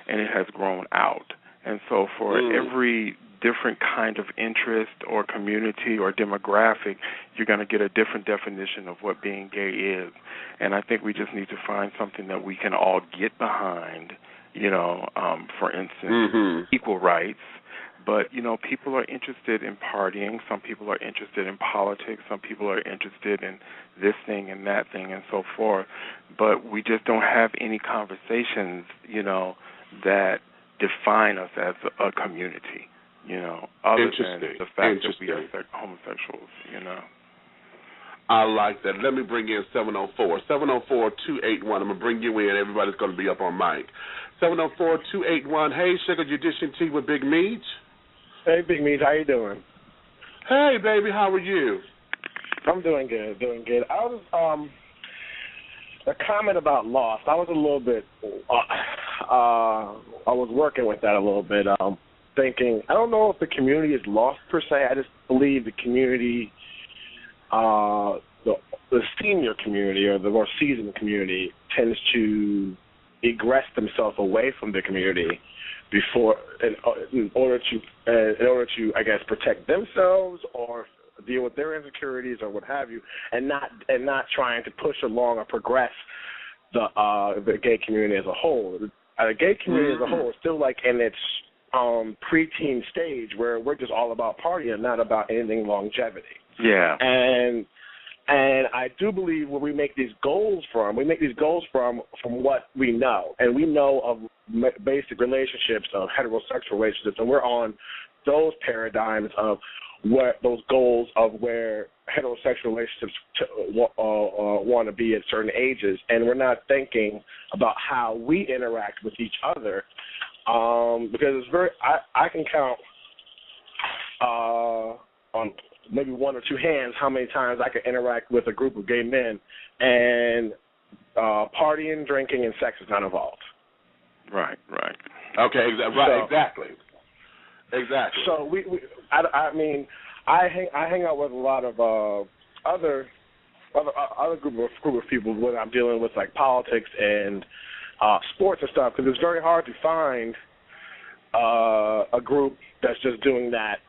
and it has grown out. And so for every different kind of interest or community or demographic, you're going to get a different definition of what being gay is. And I think we just need to find something that we can all get behind, for instance, equal rights. But, people are interested in partying. Some people are interested in politics. Some people are interested in this thing and that thing and so forth. But we just don't have any conversations, that define us as a community, other than the fact that we are homosexuals, I like that. Let me bring in 704. 704-281. I'm going to bring you in. Everybody's going to be up on mic. 704-281. Hey, Sugar, you dishing tea with Big Meech? Hey, Big Meech, how you doing? Hey, baby, how are you? I'm doing good, I was, a comment about loss. I was a little bit, I was working with that a little bit, thinking, I don't know if the community is lost per se. I just believe the community, the senior community or the more seasoned community tends to egress themselves away from the community before, in order to, I guess, protect themselves or deal with their insecurities or what have you, and not trying to push along or progress the gay community as a whole. The gay community as a whole is still like in its preteen stage where we're just all about partying, not about anything longevity. Yeah. And I do believe where we make these goals from what we know. And we know of basic relationships, of heterosexual relationships, and we're on those paradigms of where those goals of where heterosexual relationships want to be at certain ages. And we're not thinking about how we interact with each other, because it's very, I can count on maybe one or two hands how many times I could interact with a group of gay men and partying, drinking, and sex is not involved. Right. Okay, exactly. So I mean, I hang out with a lot of other group of people when I'm dealing with like politics and sports and stuff, because it's very hard to find a group that's just doing that.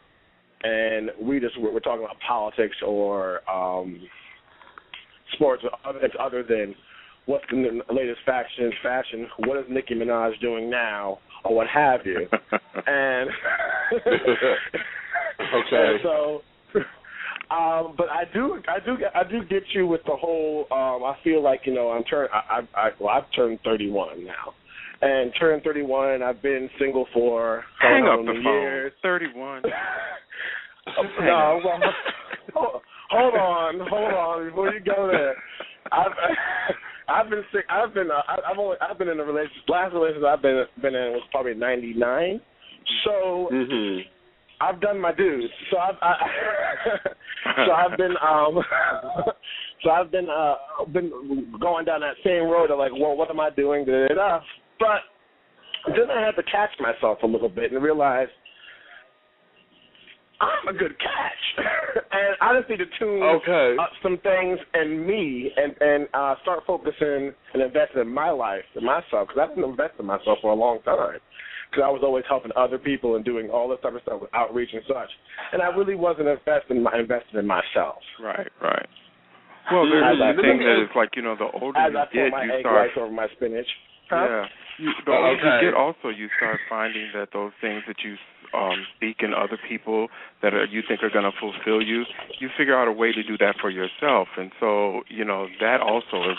And we're talking about politics or sports other than what's the latest fashion, what is Nicki Minaj doing now, or what have you. And okay. And so, but I do get you with the whole. I feel like I've turned 31 now. And turned 31, I've been single for hang up the years. Phone. 31. No, well, hold on before you go there. I've been in a relationship. Last relationship I've been in was probably 99. So I've done my dues. So I've been going down that same road of like, well, what am I doing? But then I had to catch myself a little bit and realize I'm a good catch. And I just need to tune up some things in me and start focusing and investing in my life and myself, because I didn't invest in myself for a long time, because I was always helping other people and doing all this type of stuff with outreach and such. And I really wasn't investing in myself. Right. Well, there's the thing that is like, the older as you I get, pour my you egg start... whites over my spinach. Yeah. The older you get, also, you start finding that those things that you seek in other people that you think are going to fulfill you, you figure out a way to do that for yourself. And so, that also is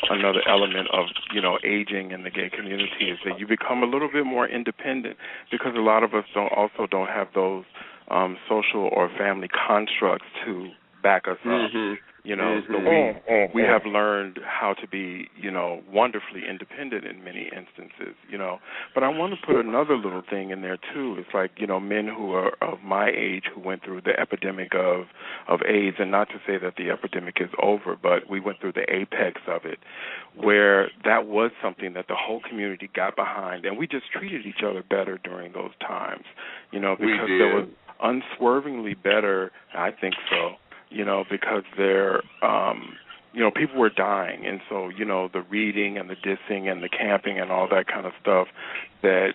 another element of, aging in the gay community, is that you become a little bit more independent, because a lot of us don't have those social or family constructs to back us up. So we have learned how to be, wonderfully independent in many instances, But I want to put another little thing in there, too. It's like, men who are of my age who went through the epidemic of AIDS, and not to say that the epidemic is over, but we went through the apex of it, where that was something that the whole community got behind, and we just treated each other better during those times, because there was unswervingly better, I think so, because they're, people were dying. And so, the reading and the dissing and the camping and all that kind of stuff that,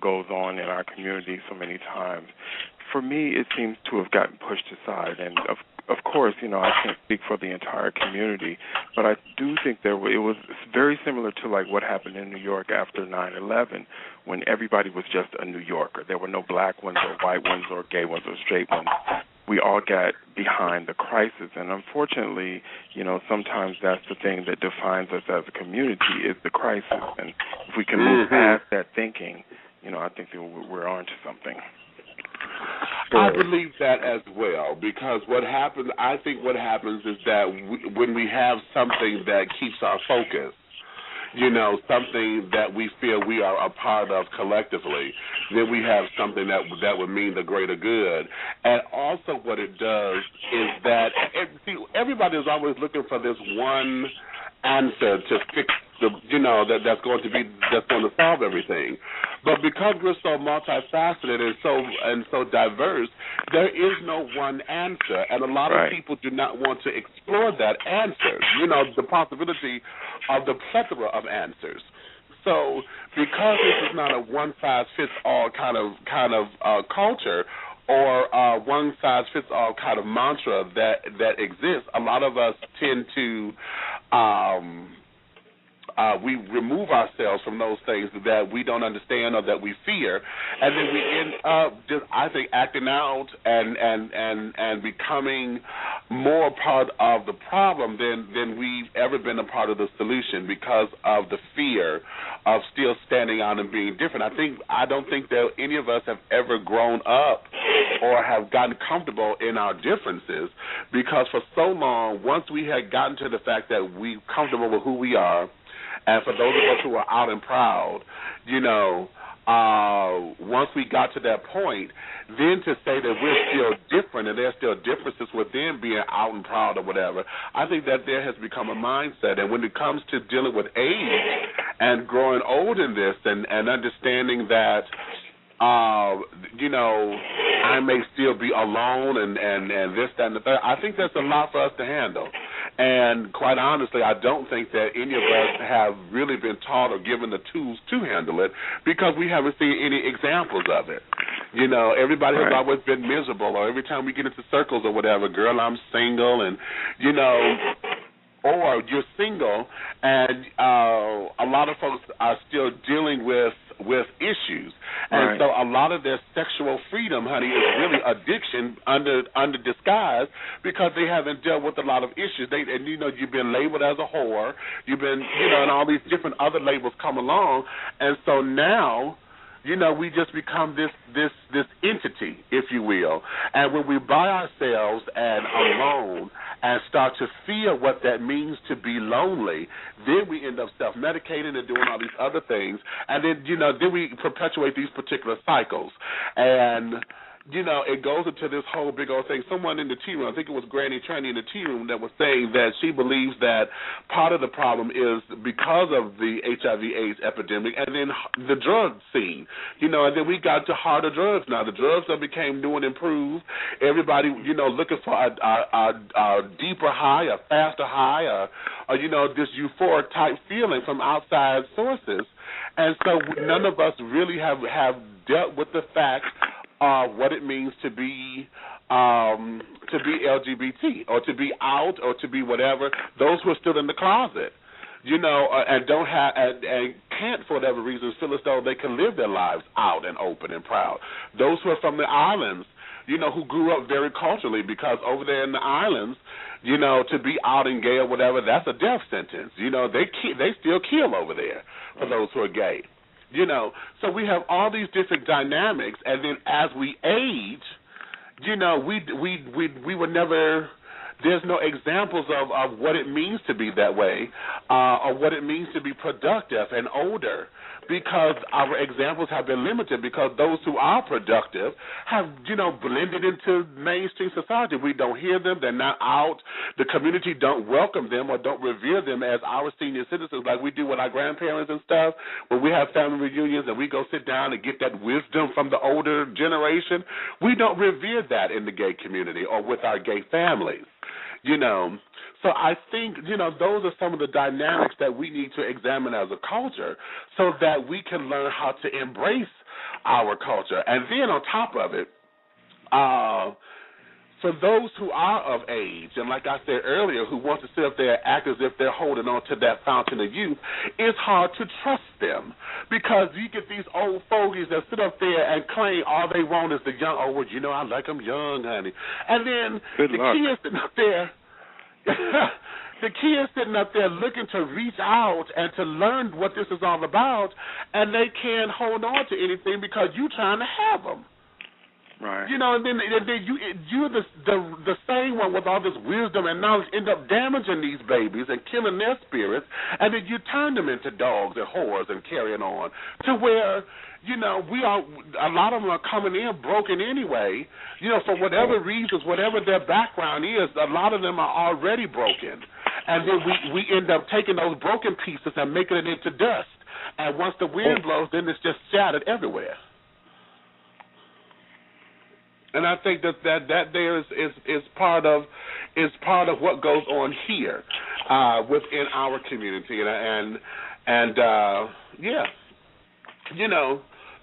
goes on in our community so many times, for me, it seems to have gotten pushed aside. And, of course, I can't speak for the entire community, but I do think it was very similar to, like, what happened in New York after 9/11, when everybody was just a New Yorker. There were no black ones or white ones or gay ones or straight ones. We all got behind the crisis, and unfortunately, sometimes that's the thing that defines us as a community, is the crisis. And if we can move past that thinking, I think that we're on to something. I believe that as well, because I think what happens is that when we have something that keeps our focus, something that we feel we are a part of collectively, then we have something that would mean the greater good. And also what it does is that, everybody is always looking for this one answer to fix that's going to solve everything. But because we're so multifaceted and so diverse, there is no one answer, and a lot of people do not want to explore that answer. The possibility of the plethora of answers. So, because this is not a one-size-fits-all kind of culture, or one-size-fits-all kind of mantra that exists, a lot of us tend to we remove ourselves from those things that we don't understand or that we fear, and then we end up just, I think, acting out and becoming more part of the problem than we've ever been a part of the solution, because of the fear of still standing out and being different. I don't think that any of us have ever grown up or have gotten comfortable in our differences, because for so long, once we had gotten to the fact that we're comfortable with who we are, and for those of us who are out and proud, once we got to that point, then to say that we're still different and there's still differences within being out and proud or whatever, I think that there has become a mindset. And when it comes to dealing with age and growing old in this and understanding that, I may still be alone and this, that, and the third, I think that's a lot for us to handle. And quite honestly, I don't think that any of us have really been taught or given the tools to handle it, because we haven't seen any examples of it. Everybody has always been miserable, or every time we get into circles or whatever, girl, I'm single, and, or you're single, and a lot of folks are still dealing with issues. And so a lot of their sexual freedom, honey, is really addiction under disguise, because they haven't dealt with a lot of issues. You've been labeled as a whore, you've been, and all these different other labels come along, and so now, we just become this entity, if you will. And when we by ourselves and alone and start to feel what that means to be lonely, then we end up self-medicating and doing all these other things. And then, then we perpetuate these particular cycles. And it goes into this whole big old thing. Someone in the tea room, I think it was Granny Tranny in the tea room, that was saying that she believes that part of the problem is because of the HIV/AIDS epidemic, and then the drug scene, and then we got to harder drugs now. The drugs that became new and improved. Everybody, looking for a deeper high, a faster high, or this euphoric type feeling from outside sources. And so none of us really have dealt with the fact what it means to be LGBT, or to be out, or to be whatever. Those who are still in the closet, and don't have and can't, for whatever reasons, feel as though they can live their lives out and open and proud. Those who are from the islands, you know, who grew up very culturally, because over there in the islands, you know, to be out and gay or whatever, that's a death sentence. You know, they still kill over there for those who are gay. You know, so we have all these different dynamics, and then as we age, you know, we were never. There's no examples of what it means to be that way, or what it means to be productive and older, because our examples have been limited, because those who are productive have, you know, blended into mainstream society. We don't hear them. They're not out. The community don't welcome them or don't revere them as our senior citizens like we do with our grandparents and stuff. When we have family reunions and we go sit down and get that wisdom from the older generation, we don't revere that in the gay community or with our gay families. You know, so I think, you know, those are some of the dynamics that we need to examine as a culture so that we can learn how to embrace our culture. And then on top of it, for those who are of age, and like I said earlier, who want to sit up there and act as if they're holding on to that fountain of youth, it's hard to trust them, because you get these old fogies that sit up there and claim all they want is the young, oh, well, you know, I like them young, honey. And then kids sitting up there, the kids sitting up there looking to reach out and to learn what this is all about, and they can't hold on to anything because you're trying to have them. Right. You know, and then you're the same one with all this wisdom and knowledge end up damaging these babies and killing their spirits, and then you turn them into dogs and whores and carrying on to where, you know, a lot of them are coming in broken anyway, you know, for whatever reasons, whatever their background is, a lot of them are already broken. And then we end up taking those broken pieces and making it into dust. And once the wind blows, then it's just shattered everywhere. And I think that there is part of what goes on here within our community, and yeah, you know.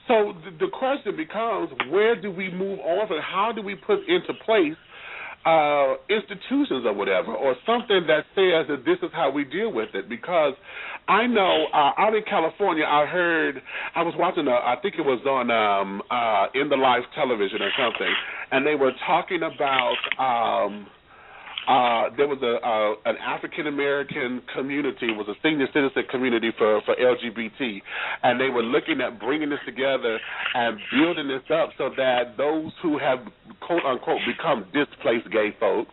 So the question becomes, where do we move on, and how do we put into place institutions or whatever, or something that says that this is how we deal with it? Because I know out in California, I was watching, I think it was on In the Life television or something, and they were talking about there was an African American community, was a senior citizen community for LGBT, and they were looking at bringing this together and building this up so that those who have quote unquote become displaced gay folks,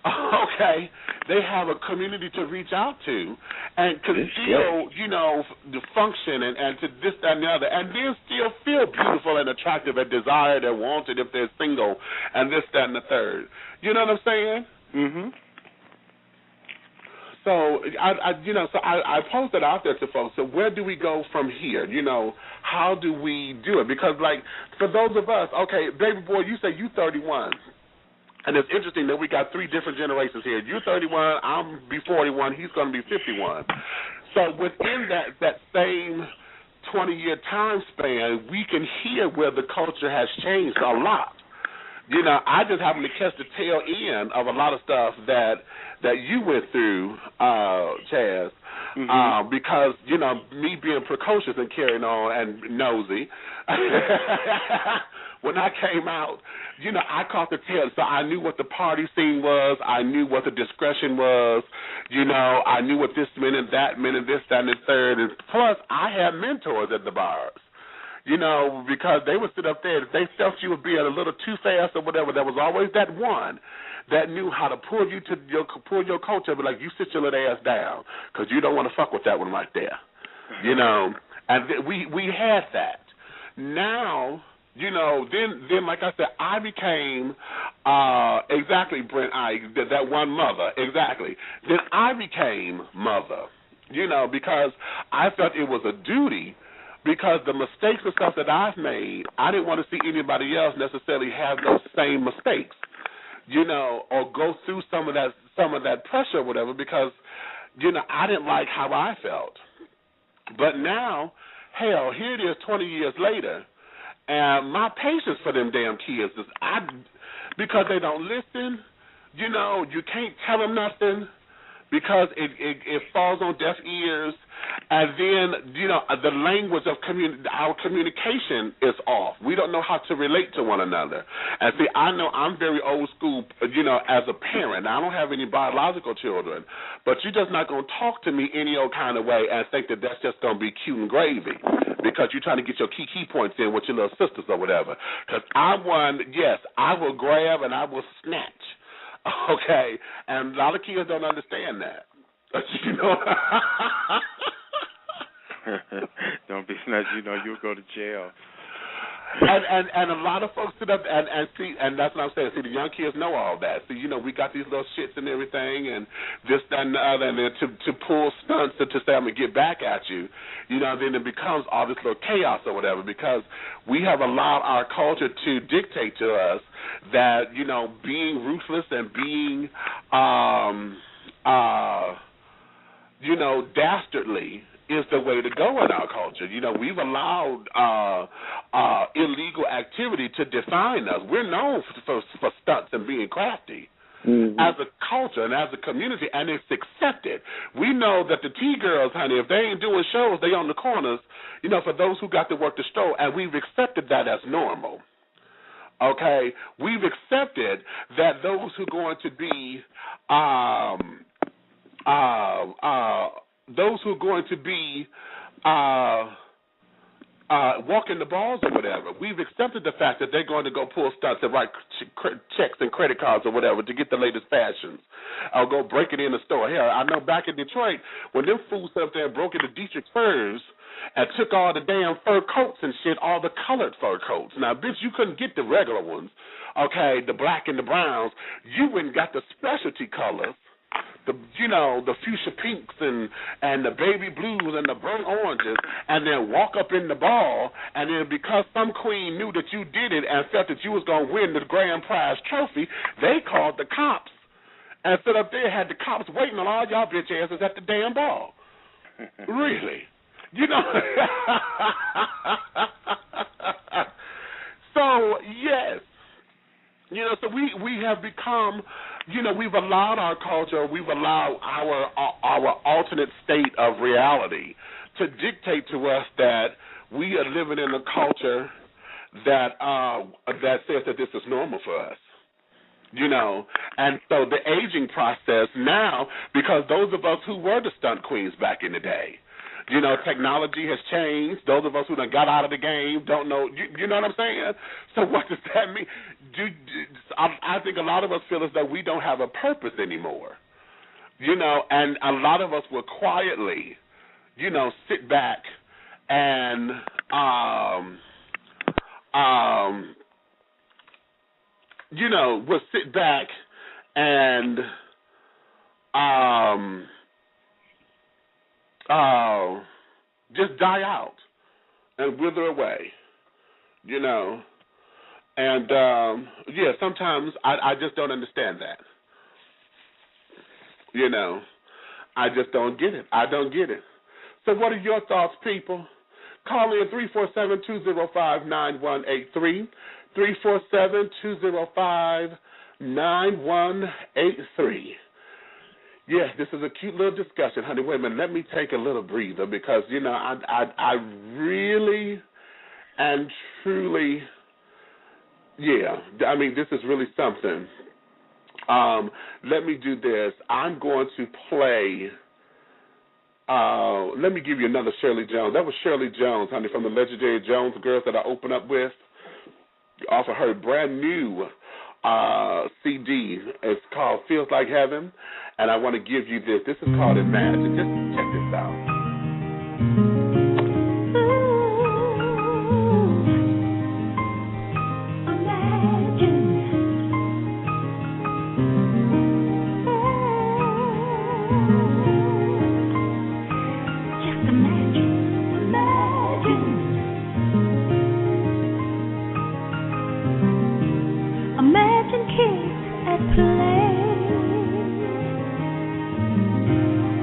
okay, they have a community to reach out to and can still, you know, function and to this, that, and the other, and then still feel beautiful and attractive and desired and wanted if they're single and this, that, and the third. You know what I'm saying? Mm-hmm. So I post it out there to folks. So where do we go from here? You know, how do we do it? Because, like, for those of us, okay, baby boy, you say you 31. And it's interesting that we got three different generations here. You're 31, I'm be 41, he's going to be 51. So within that same 20-year time span, we can hear where the culture has changed a lot. You know, I just happen to catch the tail end of a lot of stuff that you went through, Chaz, because, you know, me being precocious and carrying on and nosy, when I came out, you know, I caught the tail. So I knew what the party scene was. I knew what the discretion was. You know, I knew what this meant and that meant and this, that, and the third. And plus, I had mentors at the bars. You know, because they would sit up there. If they felt you were being a little too fast or whatever, there was always that one that knew how to pull your coat up, but like, you sit your little ass down because you don't want to fuck with that one right there. You know, and we had that. Now, you know, then like I said, I became exactly, Brent, that one mother, exactly. Then I became mother, you know, because I felt it was a duty. Because the mistakes and stuff that I've made, I didn't want to see anybody else necessarily have those same mistakes, you know, or go through some of that pressure or whatever, because, you know, I didn't like how I felt. But now, hell, here it is 20 years later, and my patience for them damn kids is, because they don't listen, you know, you can't tell them nothing, because it falls on deaf ears, And then, the language of our communication is off. We don't know how to relate to one another. And see, I know I'm very old school, as a parent. I don't have any biological children, but you're just not going to talk to me any old kind of way and think that that's just going to be cute and gravy because you're trying to get your key points in with your little sisters or whatever. Because I will grab and I will snatch. Okay? And a lot of kids don't understand that. Don't be snatched, you'll go to jail. And a lot of folks sit up and see, and that's what I'm saying. See, the young kids know all that. So, we got these little shits and everything, and this, that, and the other, and then to pull stunts to say, I'm going to get back at you, then it becomes all this little chaos or whatever, because we have allowed our culture to dictate to us that, being ruthless and being, dastardly is the way to go in our culture. We've allowed illegal activity to define us. We're known for stunts and being crafty as a culture and as a community, and it's accepted. We know that the T-girls, honey, if they ain't doing shows, they on the corners, for those who got to work the stroll, and we've accepted that as normal. Okay? We've accepted that those who are going to be walking the balls or whatever, we've accepted the fact that they're going to go pull stunts and write checks and credit cards or whatever to get the latest fashions or go break it in the store. Hell, I know back in Detroit when them fools up there broke into Dietrich Furs and took all the damn fur coats and shit, all the colored fur coats. Now, bitch, you couldn't get the regular ones, okay, the black and the browns. You went and got the specialty colors. The fuchsia pinks and the baby blues and the burnt oranges, and then walk up in the ball, and then because some queen knew that you did it and felt that you was going to win the grand prize trophy, they called the cops and stood up there, had the cops waiting on all y'all bitch asses at the damn ball. Really? So, yes. So we have become, we've allowed our culture, we've allowed our alternate state of reality to dictate to us that we are living in a culture that says that this is normal for us. And so the aging process now, because those of us who were the stunt queens back in the day, technology has changed. Those of us who done got out of the game don't know. You know what I'm saying? So what does that mean? I think a lot of us feel as though we don't have a purpose anymore. And a lot of us will quietly, sit back and we'll sit back and just die out and wither away, And, sometimes I just don't understand that. I just don't get it. I don't get it. So what are your thoughts, people? Call in 347-205-9183, 347-205-9183. Yes, this is a cute little discussion, honey. Wait a minute, let me take a little breather because, I really and truly, this is really something. Let me do this. I'm going to play, let me give you another Shirley Jones. That was Shirley Jones, honey, from the legendary Jones Girls that I opened up with, off of her brand new CD. It's called Feels Like Heaven, and I want to give you this. This is called Imagine. Just check this out.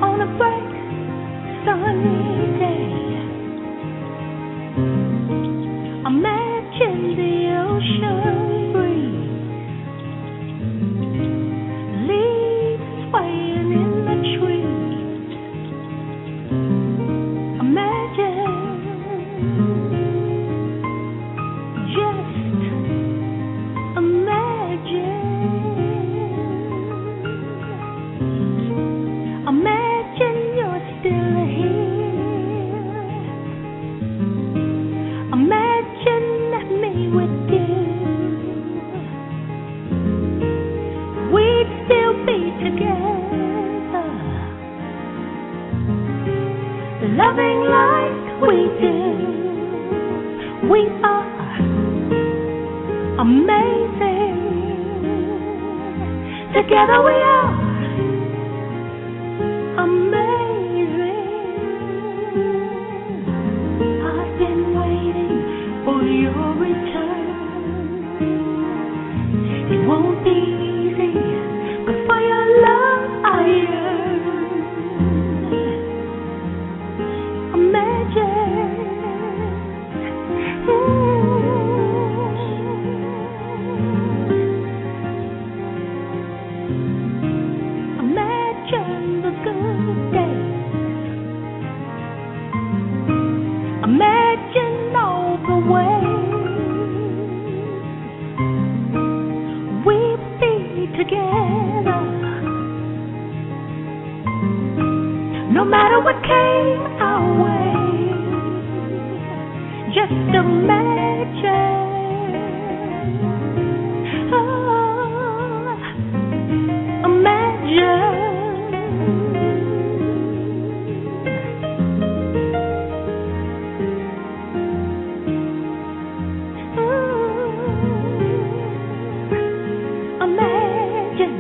On a bright sunny day, loving like we do. We are amazing. Together we are amazing. I've been waiting for your return. It won't be easy, but for your love I yearn. Imagine, imagine the good days. Imagine all the ways we'll be together. No matter what came our way, just imagine. Oh, imagine. Imagine.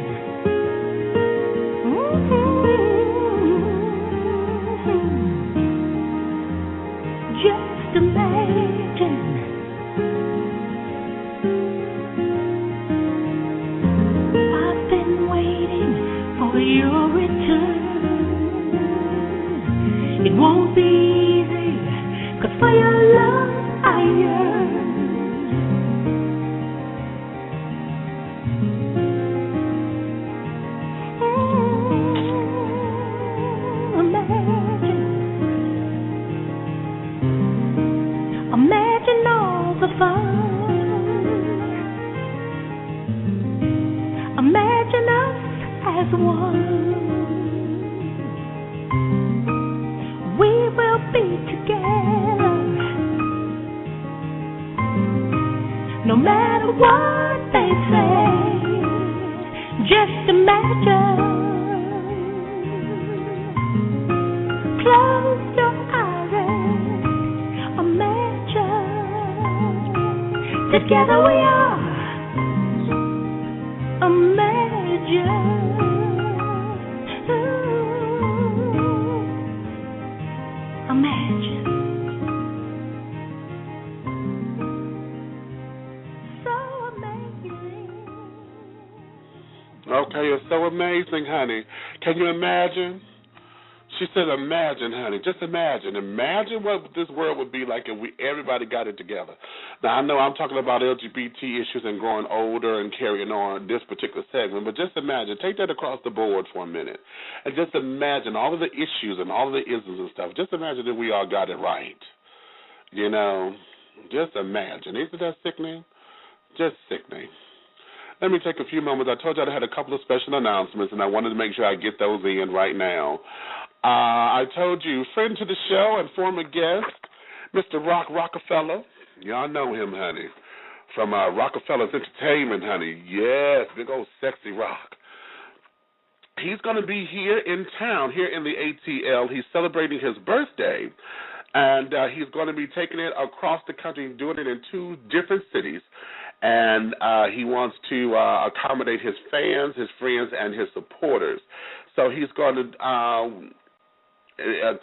Just imagine. I've been waiting for your return. It won't be easy, 'cause for your love I yearn. Imagine all the fun. Imagine us as one. We will be together. No matter what they say, just imagine. Close your eyes and imagine. Together we are. Imagine. Imagine. So amazing. Okay, it's so amazing, honey. Can you imagine? She said, imagine, honey. Just imagine. Imagine what this world would be like if everybody got it together. Now, I know I'm talking about LGBT issues and growing older and carrying on this particular segment, but just imagine. Take that across the board for a minute. And just imagine all of the issues and all of the isms and stuff. Just imagine if we all got it right. You know, just imagine. Isn't that sickening? Just sickening. Let me take a few moments. I told you I had a couple of special announcements, and I wanted to make sure I get those in right now. I told you, friend to the show and former guest, Mr. Rock Rockefeller. Y'all know him, honey, from Rockefeller's Entertainment, honey. Yes, big old sexy Rock. He's going to be here in town, here in the ATL. He's celebrating his birthday, and he's going to be taking it across the country, doing it in 2 different cities. And he wants to accommodate his fans, his friends, and his supporters. So he's going to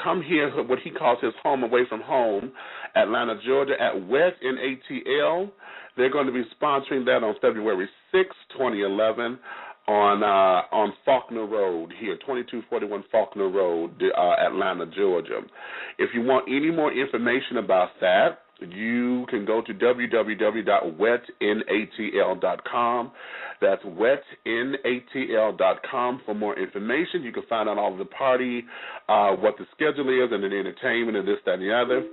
come here, what he calls his home away from home, Atlanta, Georgia, at Wet in ATL. They're going to be sponsoring that on February 6, 2011, on Faulkner Road here, 2241 Faulkner Road, Atlanta, Georgia. If you want any more information about that, you can go to www.wetinatl.com. That's wetinatl.com for more information. You can find out all of the party, what the schedule is, and the entertainment, and this, that, and the other.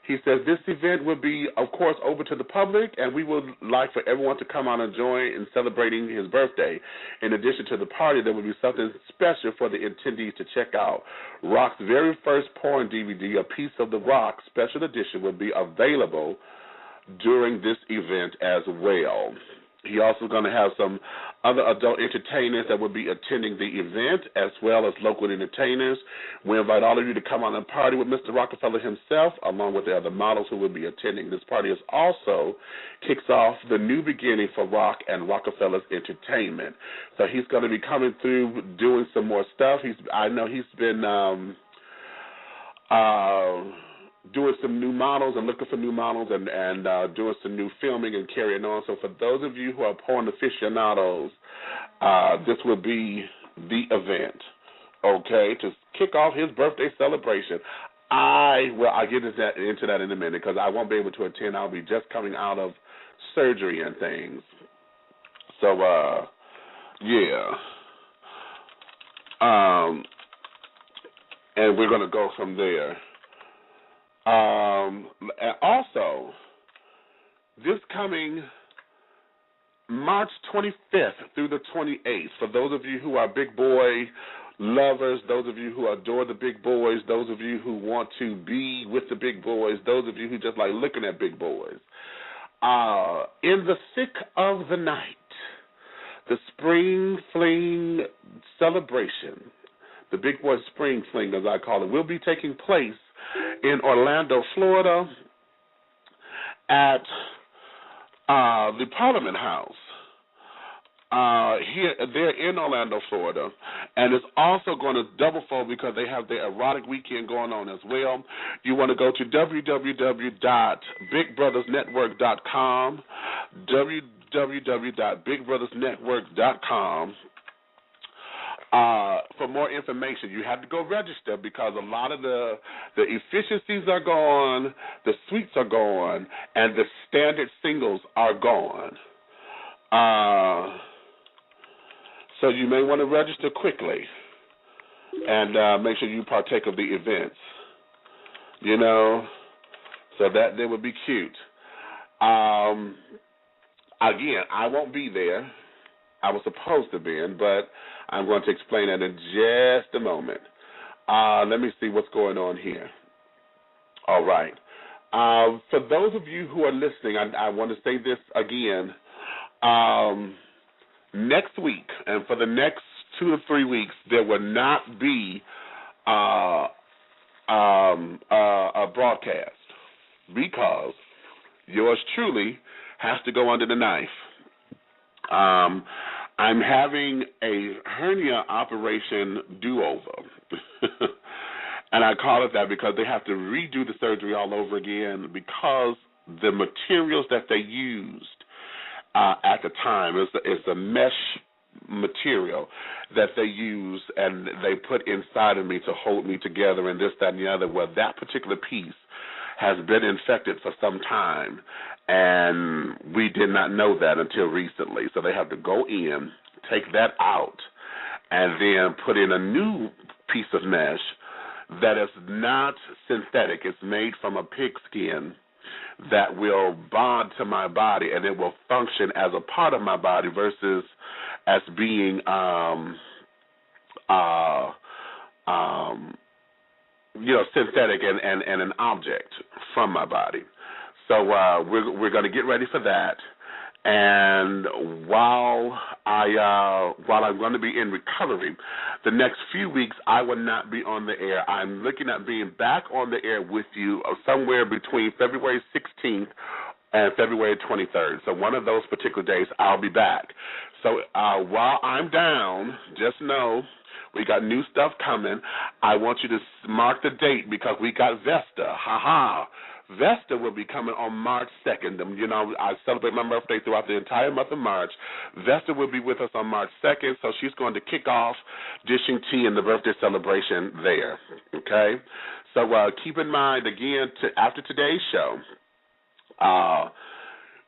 He says this event will be, of course, open to the public, and we would like for everyone to come out and join in celebrating his birthday. In addition to the party, there will be something special for the attendees to check out. Rock's very first porn DVD, A Piece of the Rock Special Edition, will be available during this event as well. He also going to have some other adult entertainers that will be attending the event, as well as local entertainers. We invite all of you to come on and party with Mr. Rockefeller himself, along with the other models who will be attending. This party is also kicks off the new beginning for Rock and Rockefeller's Entertainment. So he's going to be coming through, doing some more stuff. I know he's been doing some new models and looking for new models and doing some new filming and carrying on. So for those of you who are porn aficionados, this will be the event, okay, to kick off his birthday celebration. I'll get into that in a minute because I won't be able to attend. I'll be just coming out of surgery and things. So, yeah. And we're going to go from there. Also, this coming March 25th through the 28th, for those of you who are Big Boy lovers, those of you who adore the Big Boys, those of you who want to be with the Big Boys, those of you who just like looking at Big Boys, in the thick of the night, the Spring Fling celebration, the Big Boy Spring Fling, as I call it, will be taking place in Orlando, Florida, at the Parliament House. They're in Orlando, Florida, and it's also going to double fold because they have their erotic weekend going on as well. You want to go to www.bigbrothersnetwork.com, www.bigbrothersnetwork.com. For more information, you have to go register because a lot of the efficiencies are gone, the suites are gone, and the standard singles are gone. So you may want to register quickly and make sure you partake of the events. You know, so that would be cute. Again, I won't be there. I was supposed to be in, but I'm going to explain that in just a moment. Let me see what's going on here. All right. For those of you who are listening, I want to say this again. Next week and for the next 2 to 3 weeks, there will not be a broadcast because yours truly has to go under the knife. I'm having a hernia operation do-over. And I call it that because they have to redo the surgery all over again because the materials that they used at the time is a mesh material that they use and they put inside of me to hold me together and this, that, and the other. Well, that particular piece has been infected for some time, and we did not know that until recently. So they have to go in, take that out, and then put in a new piece of mesh that is not synthetic. It's made from a pig skin that will bond to my body, and it will function as a part of my body versus as being synthetic and an object from my body. So we're going to get ready for that. And while I'm going to be in recovery, the next few weeks I will not be on the air. I'm looking at being back on the air with you somewhere between February 16th and February 23rd. So one of those particular days I'll be back. So while I'm down, just know we got new stuff coming. I want you to mark the date because we got Vesta. Ha-ha. Vesta will be coming on March 2nd. You know, I celebrate my birthday throughout the entire month of March. Vesta will be with us on March 2nd, so she's going to kick off dishing tea and the birthday celebration there, okay? So keep in mind, again, after today's show,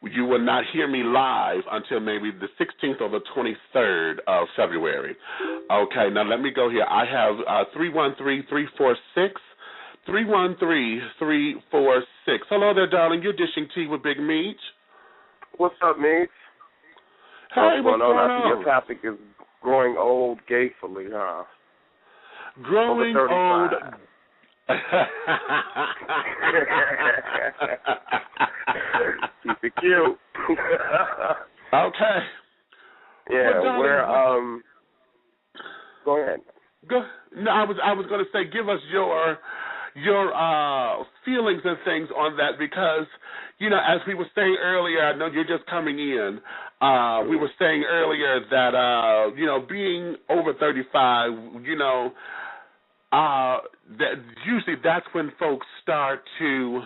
you will not hear me live until maybe the 16th or the 23rd of February. Okay, now let me go here. I have 313-346. 313-346. Hello there, darling. You're dishing tea with Big Meech. What's up, Meech? Hey, what's going on? Your topic is growing old gayfully, huh? Growing old. Keep it cute. Okay. Yeah, darling, we're go ahead. No, I was going to say, give us your feelings and things on that, because, you know, as we were saying earlier, I know you're just coming in. We were saying earlier that you know, being over 35, you know, that usually that's when folks start to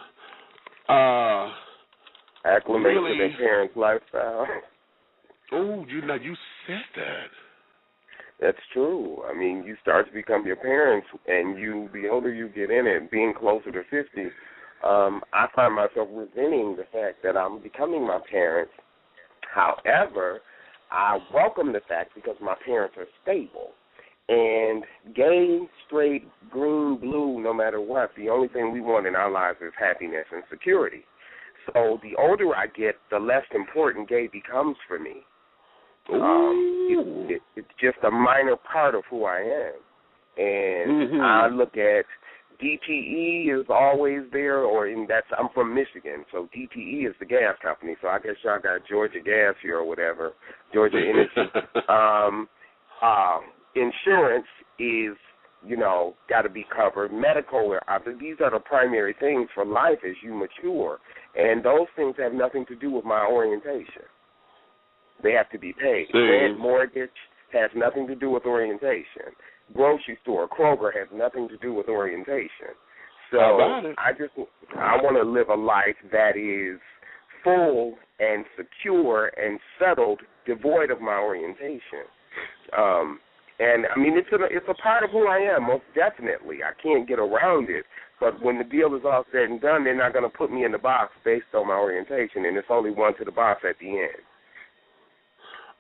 Acclimate really, to their parents' lifestyle. Oh, you said that. That's true. I mean, you start to become your parents, and the older you get in it, being closer to 50, I find myself resenting the fact that I'm becoming my parents. However, I welcome the fact because my parents are stable. And gay, straight, green, blue, no matter what, the only thing we want in our lives is happiness and security. So the older I get, the less important gay becomes for me. It's just a minor part of who I am. And I look at DTE is always there, I'm from Michigan, so DTE is the gas company. So I guess y'all got Georgia Gas here or whatever, Georgia Energy. Insurance is, you know, got to be covered. Medical, these are the primary things for life as you mature. And those things have nothing to do with my orientation. They have to be paid. Rent, mortgage has nothing to do with orientation. Grocery store, Kroger, has nothing to do with orientation. So I want to live a life that is full and secure and settled, devoid of my orientation. And, I mean, it's a part of who I am, most definitely. I can't get around it. But when the deal is all said and done, they're not going to put me in the box based on my orientation, and it's only one to the box at the end.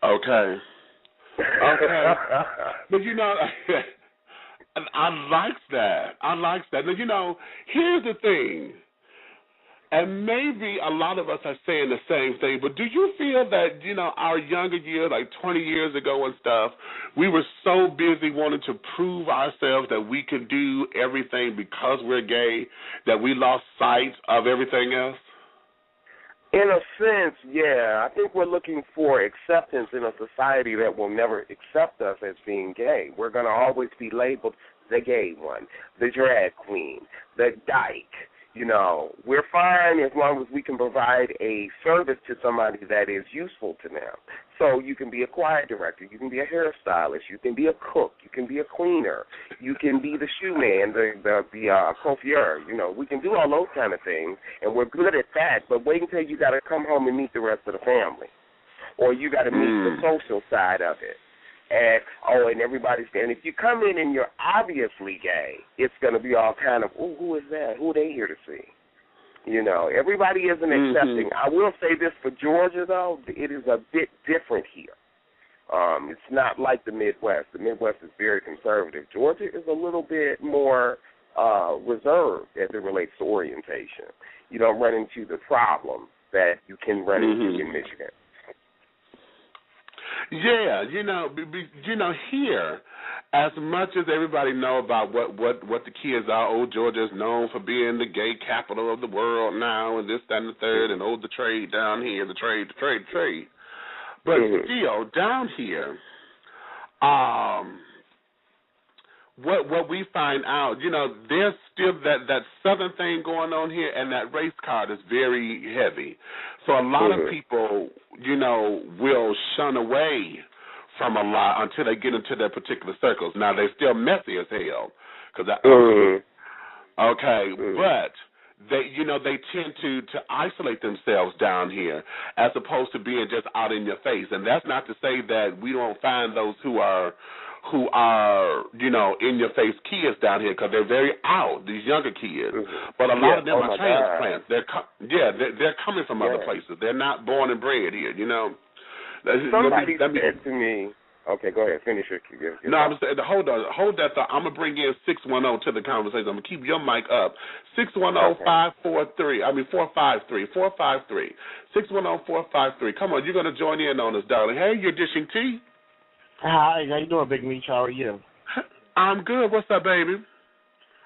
Okay. But, you know, I like that. Now, you know, here's the thing. And maybe a lot of us are saying the same thing, but do you feel that, you know, our younger years, like 20 years ago and stuff, we were so busy wanting to prove ourselves that we could do everything because we're gay that we lost sight of everything else? In a sense, yeah. I think we're looking for acceptance in a society that will never accept us as being gay. We're going to always be labeled the gay one, the drag queen, the dyke. You know, we're fine as long as we can provide a service to somebody that is useful to them. So you can be a choir director, you can be a hairstylist, you can be a cook, you can be a cleaner, you can be the shoe man, the coiffeur. You know, we can do all those kind of things, and we're good at that, but wait until you got to come home and meet the rest of the family. Or you got to meet the social side of it. And everybody's there. And if you come in and you're obviously gay, it's going to be all kind of, ooh, who is that? Who are they here to see? You know, everybody isn't accepting. I will say this for Georgia, though, it is a bit different here. It's not like the Midwest. The Midwest is very conservative. Georgia is a little bit more reserved as it relates to orientation. You don't run into the problem that you can run into in Michigan. Yeah, you know, here, as much as everybody know about what the kids are, Georgia is known for being the gay capital of the world now, and this, that, and the third, and the trade down here, the trade. But still, down here, what we find out, you know, there's still that southern thing going on here, and that race card is very heavy. So a lot of people, you know, will shun away from a lot until they get into their particular circles. Now, they're still messy as hell. But they tend to isolate themselves down here as opposed to being just out in your face. And that's not to say that we don't find those who are, you know, in-your-face kids down here, because they're very out, these younger kids. But a lot of them are transplants. They're coming from other places. They're not born and bred here, you know. Somebody said to me, okay, go ahead, finish your No, I'm saying, hold that thought. I'm going to bring in 610 to the conversation. I'm going to keep your mic up. 610-543, 453. 610-453. Come on, you're going to join in on us, darling. Hey, you're dishing tea? Hi, how you doing, Big Meech? How are you? I'm good. What's up, baby?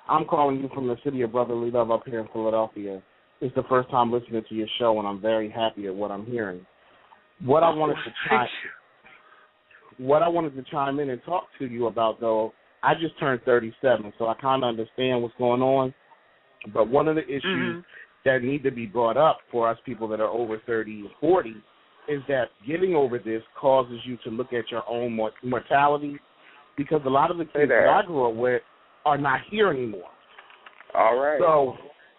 I'm calling you from the city of brotherly love up here in Philadelphia. It's the first time listening to your show, and I'm very happy at what I'm hearing. What I wanted to try... what I wanted to chime in and talk to you about, though, I just turned 37, so I kind of understand what's going on. But one of the issues that need to be brought up for us people that are over 30 and 40 is that getting over this causes you to look at your own mortality, because a lot of the kids that I grew up with are not here anymore. All right. So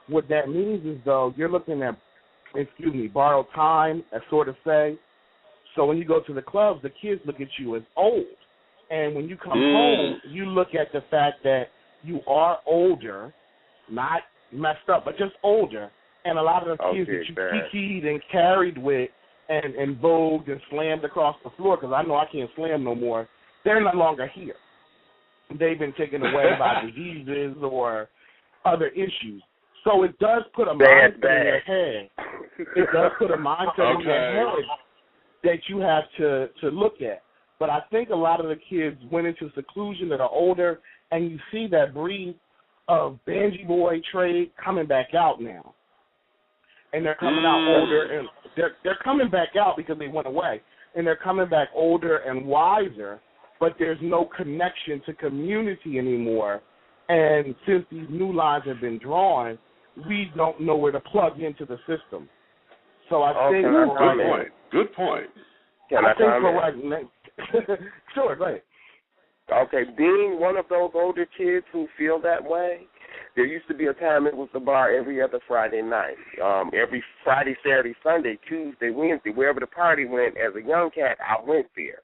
what that means is, though, you're looking at, borrowed time, as sort of say. So when you go to the clubs, the kids look at you as old. And when you come home, you look at the fact that you are older, not messed up, but just older. And a lot of the kids that you kikied and carried with and vogued and slammed across the floor, because I know I can't slam no more, they're no longer here. They've been taken away by diseases or other issues. So it does put a mindset in your head. It does put a mindset in your head that you have to look at. But I think a lot of the kids went into seclusion that are older, and you see that breed of banji boy trade coming back out now. And they're coming out older, and they're coming back out because they went away. And they're coming back older and wiser, but there's no connection to community anymore. And since these new lines have been drawn, we don't know where to plug into the system. So I think Good point. Can I comment? Sure, go ahead. Okay, being one of those older kids who feel that way, there used to be a time it was the bar every other Friday night. Every Friday, Saturday, Sunday, Tuesday, Wednesday, wherever the party went, as a young cat, I went there.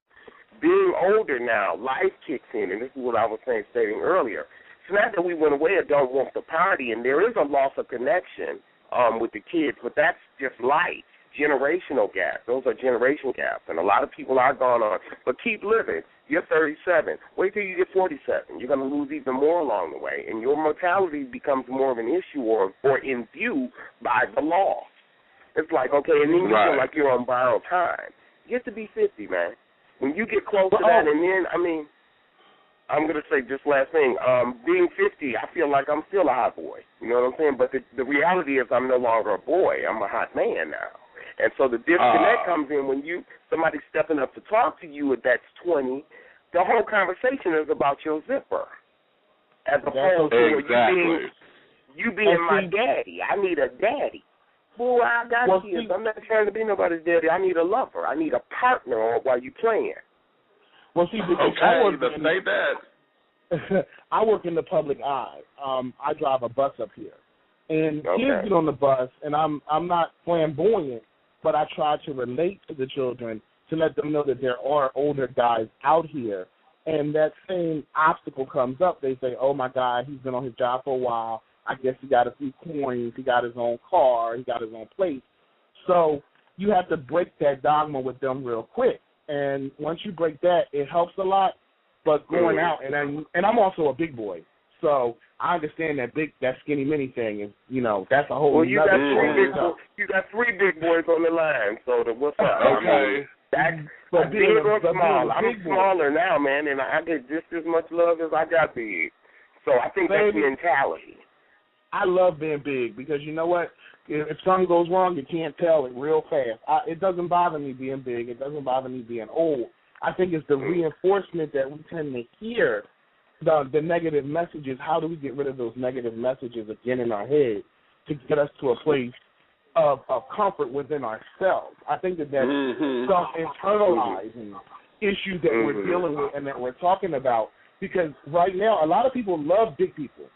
Being older now, life kicks in, and this is what I was stating earlier. It's not that we went away or don't want the party, and there is a loss of connection with the kids, but that's just life. Generational gaps. Those are generational gaps, and a lot of people are gone on. But keep living. You're 37. Wait till you get 47. You're going to lose even more along the way, and your mortality becomes more of an issue or in view by the law. It's like, okay, and then you feel like you're on borrowed time. Get to be 50, man. When you get close to that, and then, I'm going to say this last thing. Being 50, I feel like I'm still a hot boy. You know what I'm saying? But the reality is I'm no longer a boy. I'm a hot man now. And so the disconnect comes in when somebody stepping up to talk to you that's 20, the whole conversation is about your zipper. As opposed to you being my daddy. I need a daddy. Boy, I got kids. I'm not trying to be nobody's daddy. I need a lover. I need a partner while you playing. Well, see, I work in the public eye. I drive a bus up here. And kids get on the bus, and I'm not flamboyant, but I try to relate to the children to let them know that there are older guys out here. And that same obstacle comes up. They say, oh, my God, he's been on his job for a while. I guess he got a few coins. He got his own car. He got his own place. So you have to break that dogma with them real quick. And once you break that, it helps a lot. But going out, and I'm also a big boy. So I understand that skinny mini thing is, that's a whole. Well, you got three big boys on the line. So what's up? Okay. But big or small, I'm smaller now, man, and I get just as much love as I got big. So I think that's mentality. I love being big because you know what? If something goes wrong, you can't tell it real fast. It doesn't bother me being big. It doesn't bother me being old. I think it's the reinforcement that we tend to hear. The negative messages, how do we get rid of those negative messages again in our head to get us to a place of comfort within ourselves? I think that's self-internalizing issue that we're dealing with and that we're talking about, because right now a lot of people love big people.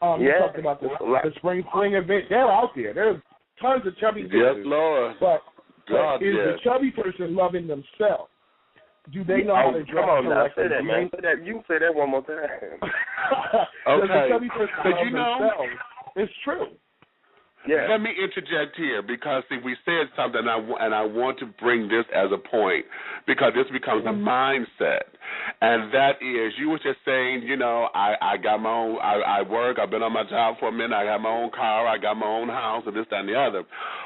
You talked about the spring event. They're out there. There's tons of chubby people. Yes, Lord. But the chubby person loving themselves? Do they know how to dress? Come on now, say that, man. You can say that one more time. Okay. But it's true. Yeah. Let me interject here because, see, we said something, and I want to bring this as a point because this becomes a mindset. And that is, you were just saying, I got my own, I work, I've been on my job for a minute, I got my own car, I got my own house, and this, that, and the other.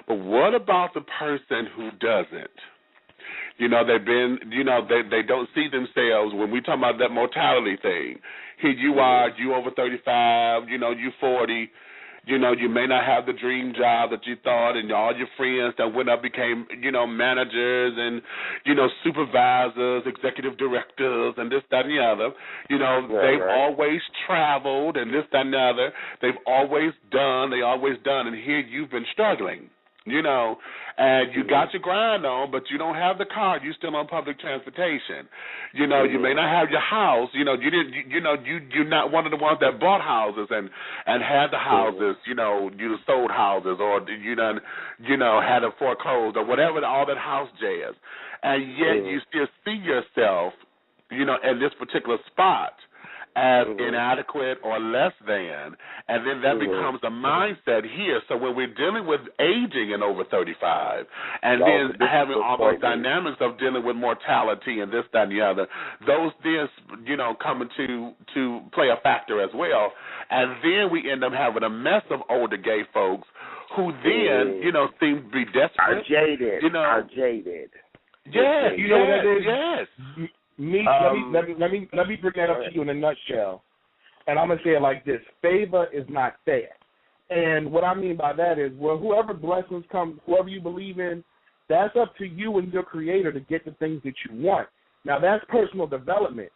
But what about the person who doesn't? They've been, they don't see themselves. When we talk about that mortality thing, here you are, you over 35, you 40, You know, you may not have the dream job that you thought, and all your friends that went up became, you know, managers and, you know, supervisors, executive directors, and this, that, and the other. You know, they've always traveled and this, that, and the other. They've always done, and here you've been struggling. You know, and you got your grind on, but you don't have the car. You still on public transportation. You know, you may not have your house. You know, you didn't. You're not one of the ones that bought houses and had the houses. You know, you sold houses, or you done, you know, had them foreclosed or whatever. All that house jazz, and yet you still see yourself, you know, in this particular spot as inadequate or less than, and then that becomes the mindset here. So when we're dealing with aging in over 35, and then having all those dynamics of dealing with mortality and this, that, and the other, those then, you know, coming to play a factor as well. And then we end up having a mess of older gay folks who then, you know, seem to be desperate. Are jaded. You know, are jaded. Yes, you know what that is? Yes. Let me bring that up to you in a nutshell, and I'm gonna say it like this: favor is not fair. And what I mean by that is, well, whoever blessings come, whoever you believe in, that's up to you and your Creator to get the things that you want. Now that's personal development.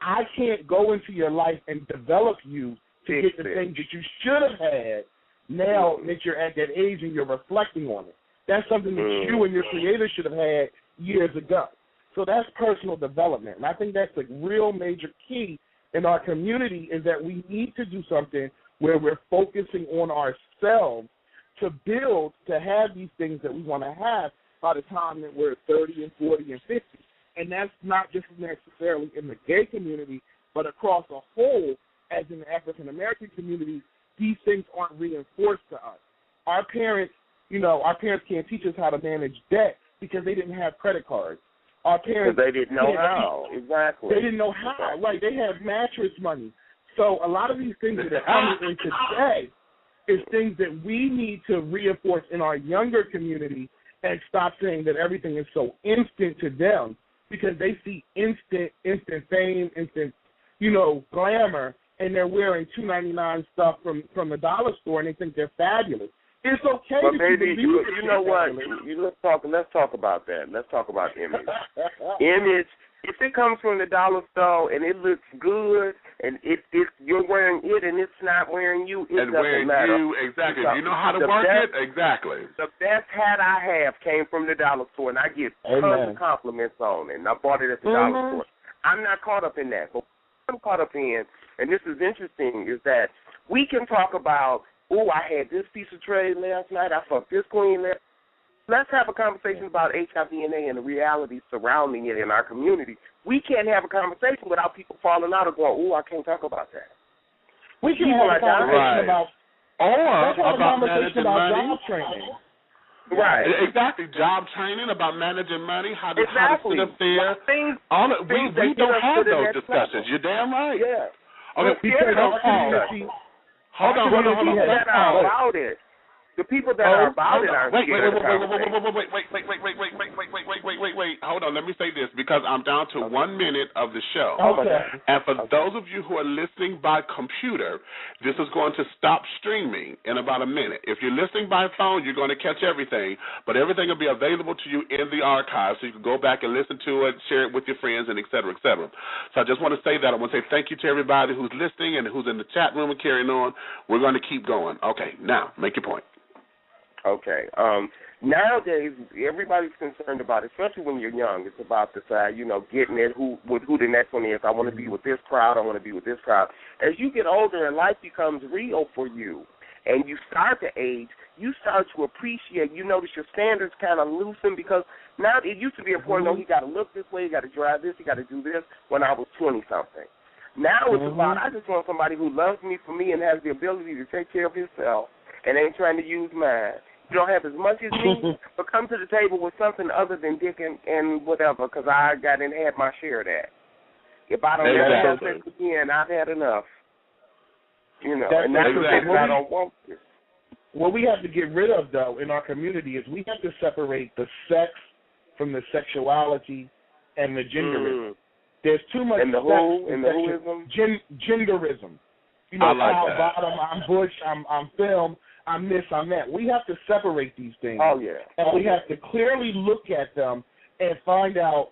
I can't go into your life and develop you to get the things that you should have had. Now that you're at that age and you're reflecting on it, that's something that you and your Creator should have had years ago. So that's personal development. And I think that's a real major key in our community, is that we need to do something where we're focusing on ourselves to build, to have these things that we want to have by the time that we're 30 and 40 and 50. And that's not just necessarily in the gay community, but across a whole, as in the African-American community, these things aren't reinforced to us. Our parents can't teach us how to manage debt because they didn't have credit cards. Our parents, they didn't know how. Exactly. They didn't know how. Right. They had mattress money. So a lot of these things that are coming in today is things that we need to reinforce in our younger community and stop saying that everything is so instant to them, because they see instant fame, instant, you know, glamour, and they're wearing $2.99 stuff from the dollar store, and they think they're fabulous. It's okay. But baby, you know what? Let's talk about that. Let's talk about image. Image. If it comes from the dollar store and it looks good, and you're wearing it and it's not wearing you, it doesn't matter. Exactly. You know how to work it. Exactly. The best hat I have came from the dollar store, and I get tons of compliments on it. And I bought it at the dollar store. I'm not caught up in that, but what I'm caught up in, and this is interesting, is that we can talk about, oh, I had this piece of trade last night, I fucked this queen last night. Let's have a conversation about HIV/AIDS and the reality surrounding it in our community. We can't have a conversation without people falling out and going, oh, I can't talk about that. We can have a conversation about managing money. Job training. Right. Exactly. Job training, about managing money, how to sit up there. We don't have those discussions. You're damn right. Yeah. Okay, hold on. About it. The people that are about it are wait. Hold on, let me say this, because I'm down to 1 minute of the show. Okay. And for those of you who are listening by computer, this is going to stop streaming in about a minute. If you're listening by phone, you're going to catch everything, but everything will be available to you in the archive, so you can go back and listen to it, share it with your friends, and et cetera, et cetera. So I just want to say that. I want to say thank you to everybody who's listening and who's in the chat room and carrying on. We're going to keep going. Okay, now, make your point. Okay. Nowadays, everybody's concerned about, especially when you're young, it's about the side, getting it, who the next one is. I want to be with this crowd. I want to be with this crowd. As you get older and life becomes real for you, and you start to age, you start to appreciate. You notice your standards kind of loosen, because now it used to be important. You got to look this way, you got to drive this, you got to do this. When I was 20-something, now it's about, I just want somebody who loves me for me and has the ability to take care of himself and ain't trying to use mine. You don't have as much as me, but come to the table with something other than dick and whatever, because I got and had my share of that. If I don't have sex again, I've had enough. And that's what I don't want to. What we have to get rid of, though, in our community is we have to separate the sex from the sexuality and the genderism. There's too much and the sex and the whoism? Genderism. You know, like Kyle that. Bottom, I'm Bush, I'm film, I'm this, I'm that. We have to separate these things. Oh, yeah. And we have to clearly look at them and find out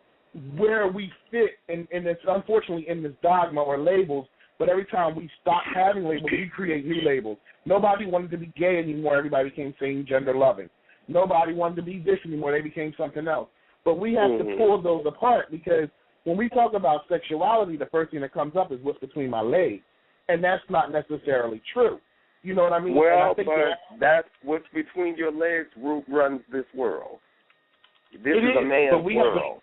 where we fit in this, unfortunately, in this dogma or labels. But every time we stop having labels, we create new labels. Nobody wanted to be gay anymore. Everybody became same gender loving. Nobody wanted to be this anymore. They became something else. But we have to pull those apart, because when we talk about sexuality, the first thing that comes up is what's between my legs. And that's not necessarily true. You know what I mean? Well, I think that's what's between your legs runs this world. This is a man's world.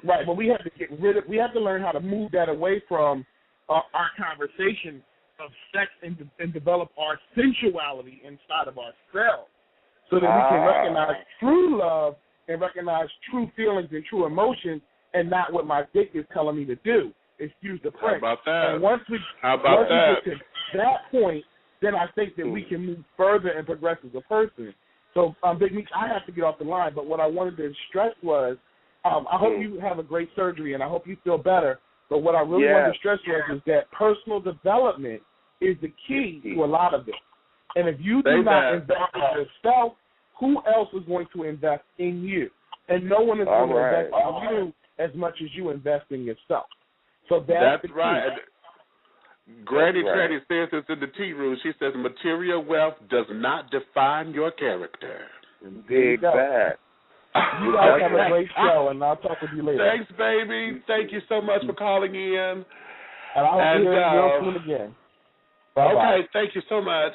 Right, but we have to get rid of, we have to learn how to move that away from our conversation of sex and develop our sensuality inside of ourselves, so that we can recognize true love and recognize true feelings and true emotions, and not what my dick is telling me to do. Excuse the French. How about that? And once we get to that point, then I think that we can move further and progress as a person. So, Big Meech, I have to get off the line, but what I wanted to stress was, I hope you have a great surgery, and I hope you feel better. But what I really wanted to stress was that personal development is the key to a lot of this. And if you do not invest in yourself, who else is going to invest in you? And no one is going to invest in you as much as you invest in yourself. So that's the key. Right. Granny Tranny says this in the tea room. She says material wealth does not define your character. Big bad. You guys have a great show, and I'll talk with you later. Thanks, baby. Thank you so much for calling in. And I hope you hear real soon again. Bye-bye. Okay, thank you so much.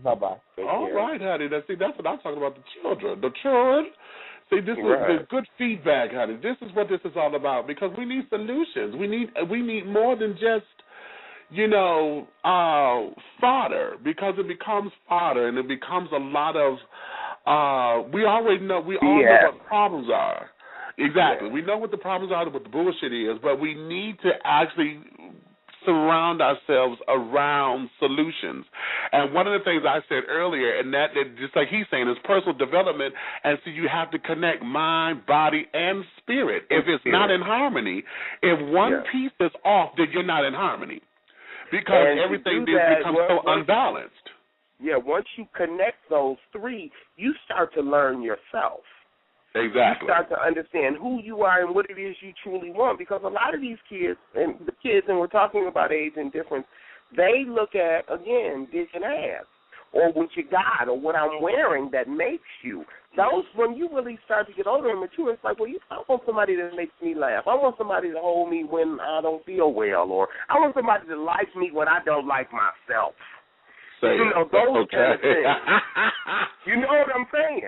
Bye-bye. All right, honey. That's what I'm talking about, the children. The children. See, this is good feedback, honey. This is what this is all about, because we need solutions. We need more than just, fodder, because it becomes fodder, and it becomes a lot of, we all know what problems are. Exactly. We know what the problems are, what the bullshit is, but we need to actually surround ourselves around solutions. And one of the things I said earlier, and that just like he's saying, is personal development, and so you have to connect mind, body, and spirit. If it's not in harmony, if one piece is off, then you're not in harmony, because everything becomes so unbalanced. Yeah, once you connect those three, you start to learn yourself. Exactly. You start to understand who you are and what it is you truly want, because a lot of these kids, and we're talking about age and difference, they look at, again, dick and ass, or what you got, or what I'm wearing that makes you. Those, when you really start to get older and mature, it's like, well, I want somebody that makes me laugh. I want somebody to hold me when I don't feel well, or I want somebody to like me when I don't like myself. Those kind of things. You know what I'm saying?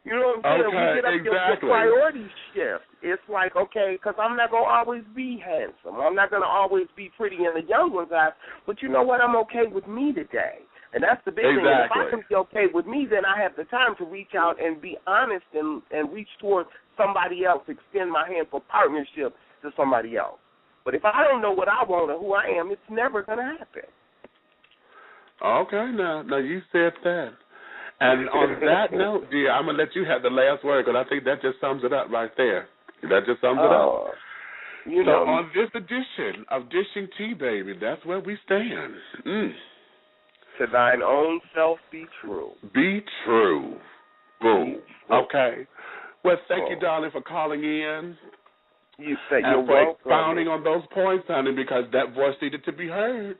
You know what I'm saying? We get up, your priorities shift. It's like, okay, because I'm not going to always be handsome. I'm not going to always be pretty in the young one's eyes. But you know what? I'm okay with me today. And that's the big thing. If I can be okay with me, then I have the time to reach out and be honest and reach towards somebody else, extend my hand for partnership to somebody else. But if I don't know what I want or who I am, it's never going to happen. Okay, now you said that. And on that note, dear, I'm going to let you have the last word, because I think that just sums it up right there. That just sums it up. On this edition of Dishing Tea, baby, that's where we stand. To thine own self be true. Be true. Boom. Okay. Well, thank you, darling, for calling in. You're for expounding on those points, honey, because that voice needed to be heard.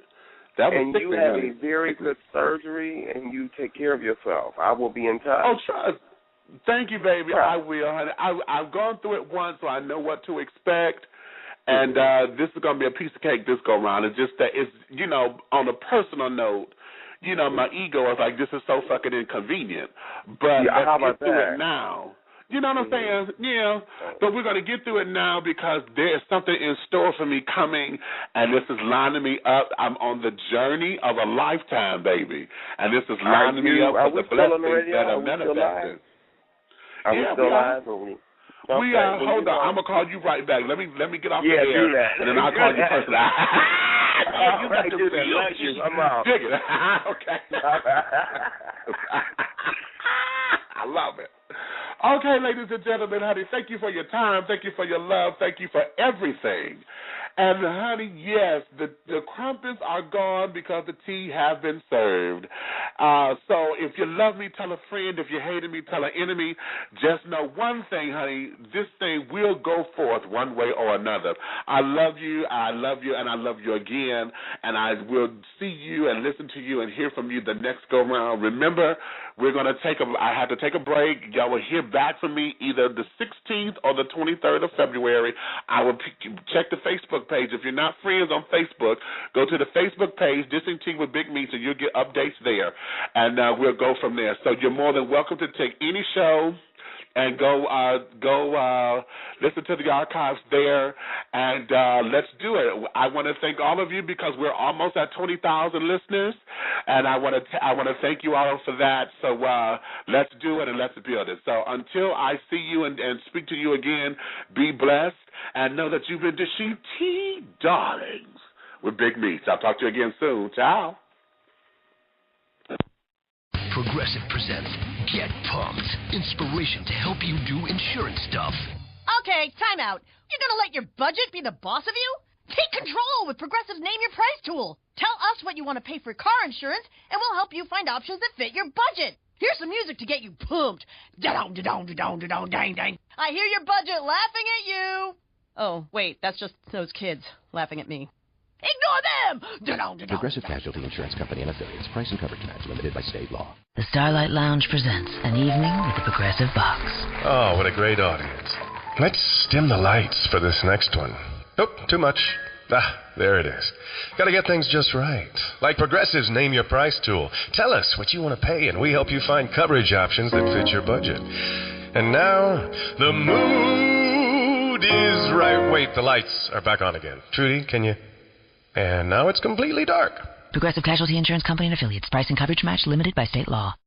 And you have a very good surgery, and you take care of yourself. I will be in touch. Oh, trust. Thank you, baby. I will, honey. I've gone through it once, so I know what to expect. And this is going to be a piece of cake this go-round. It's just that it's, on a personal note, my ego is like, this is so fucking inconvenient. But let's get through it now. You know what I'm saying? Yeah. But we're going to get through it now, because there is something in store for me coming, and this is lining me up. I'm on the journey of a lifetime, baby. And this is lining me up for the blessings that are manifested. Are we still live? We are. Hold on. I'm going to call you right back. Let me get off the air. Do that. And then I'll call you personally. You got to do that. I'm out. Dig it. Okay. I love it. Okay, ladies and gentlemen, honey, thank you for your time. Thank you for your love. Thank you for everything. And honey, yes, the crumpets are gone because the tea have been served. So if you love me, tell a friend. If you hated me, tell an enemy. Just know one thing, honey, this thing will go forth one way or another. I love you, and I love you again, and I will see you and listen to you and hear from you the next go round. Remember, I have to take a break. Y'all will hear back from me either the 16th or the 23rd of February. I will check the Facebook page. If you're not friends on Facebook, go to the Facebook page, Dissing Tea with Big Meats, and you'll get updates there. And we'll go from there. So you're more than welcome to take any show and go listen to the archives there, and let's do it. I want to thank all of you because we're almost at 20,000 listeners, and I want to thank you all for that. So let's do it and let's build it. So until I see you and speak to you again, be blessed and know that you've been dishing tea, darlings, with Big Meats. I'll talk to you again soon. Ciao. Progressive presents Get Pumped. Inspiration to help you do insurance stuff. Okay, time out. You're going to let your budget be the boss of you? Take control with Progressive's Name Your Price tool. Tell us what you want to pay for car insurance, and we'll help you find options that fit your budget. Here's some music to get you pumped. Da-dong, da-dong, da-dong, da-dong, dang, dang. I hear your budget laughing at you. Oh, wait, that's just those kids laughing at me. Ignore them! Da-dong, da-dong, Progressive Casualty Insurance Company and affiliates. Price and coverage match limited by state law. The Starlight Lounge presents An Evening with the Progressive Box. Oh, what a great audience. Let's dim the lights for this next one. Nope, too much. There it is. Got to get things just right. Like Progressive's Name Your Price tool. Tell us what you want to pay, and we help you find coverage options that fit your budget. And now, the mood is right. Wait, the lights are back on again. Trudy, can you? And now it's completely dark. Progressive Casualty Insurance Company and affiliates. Price and coverage match limited by state law.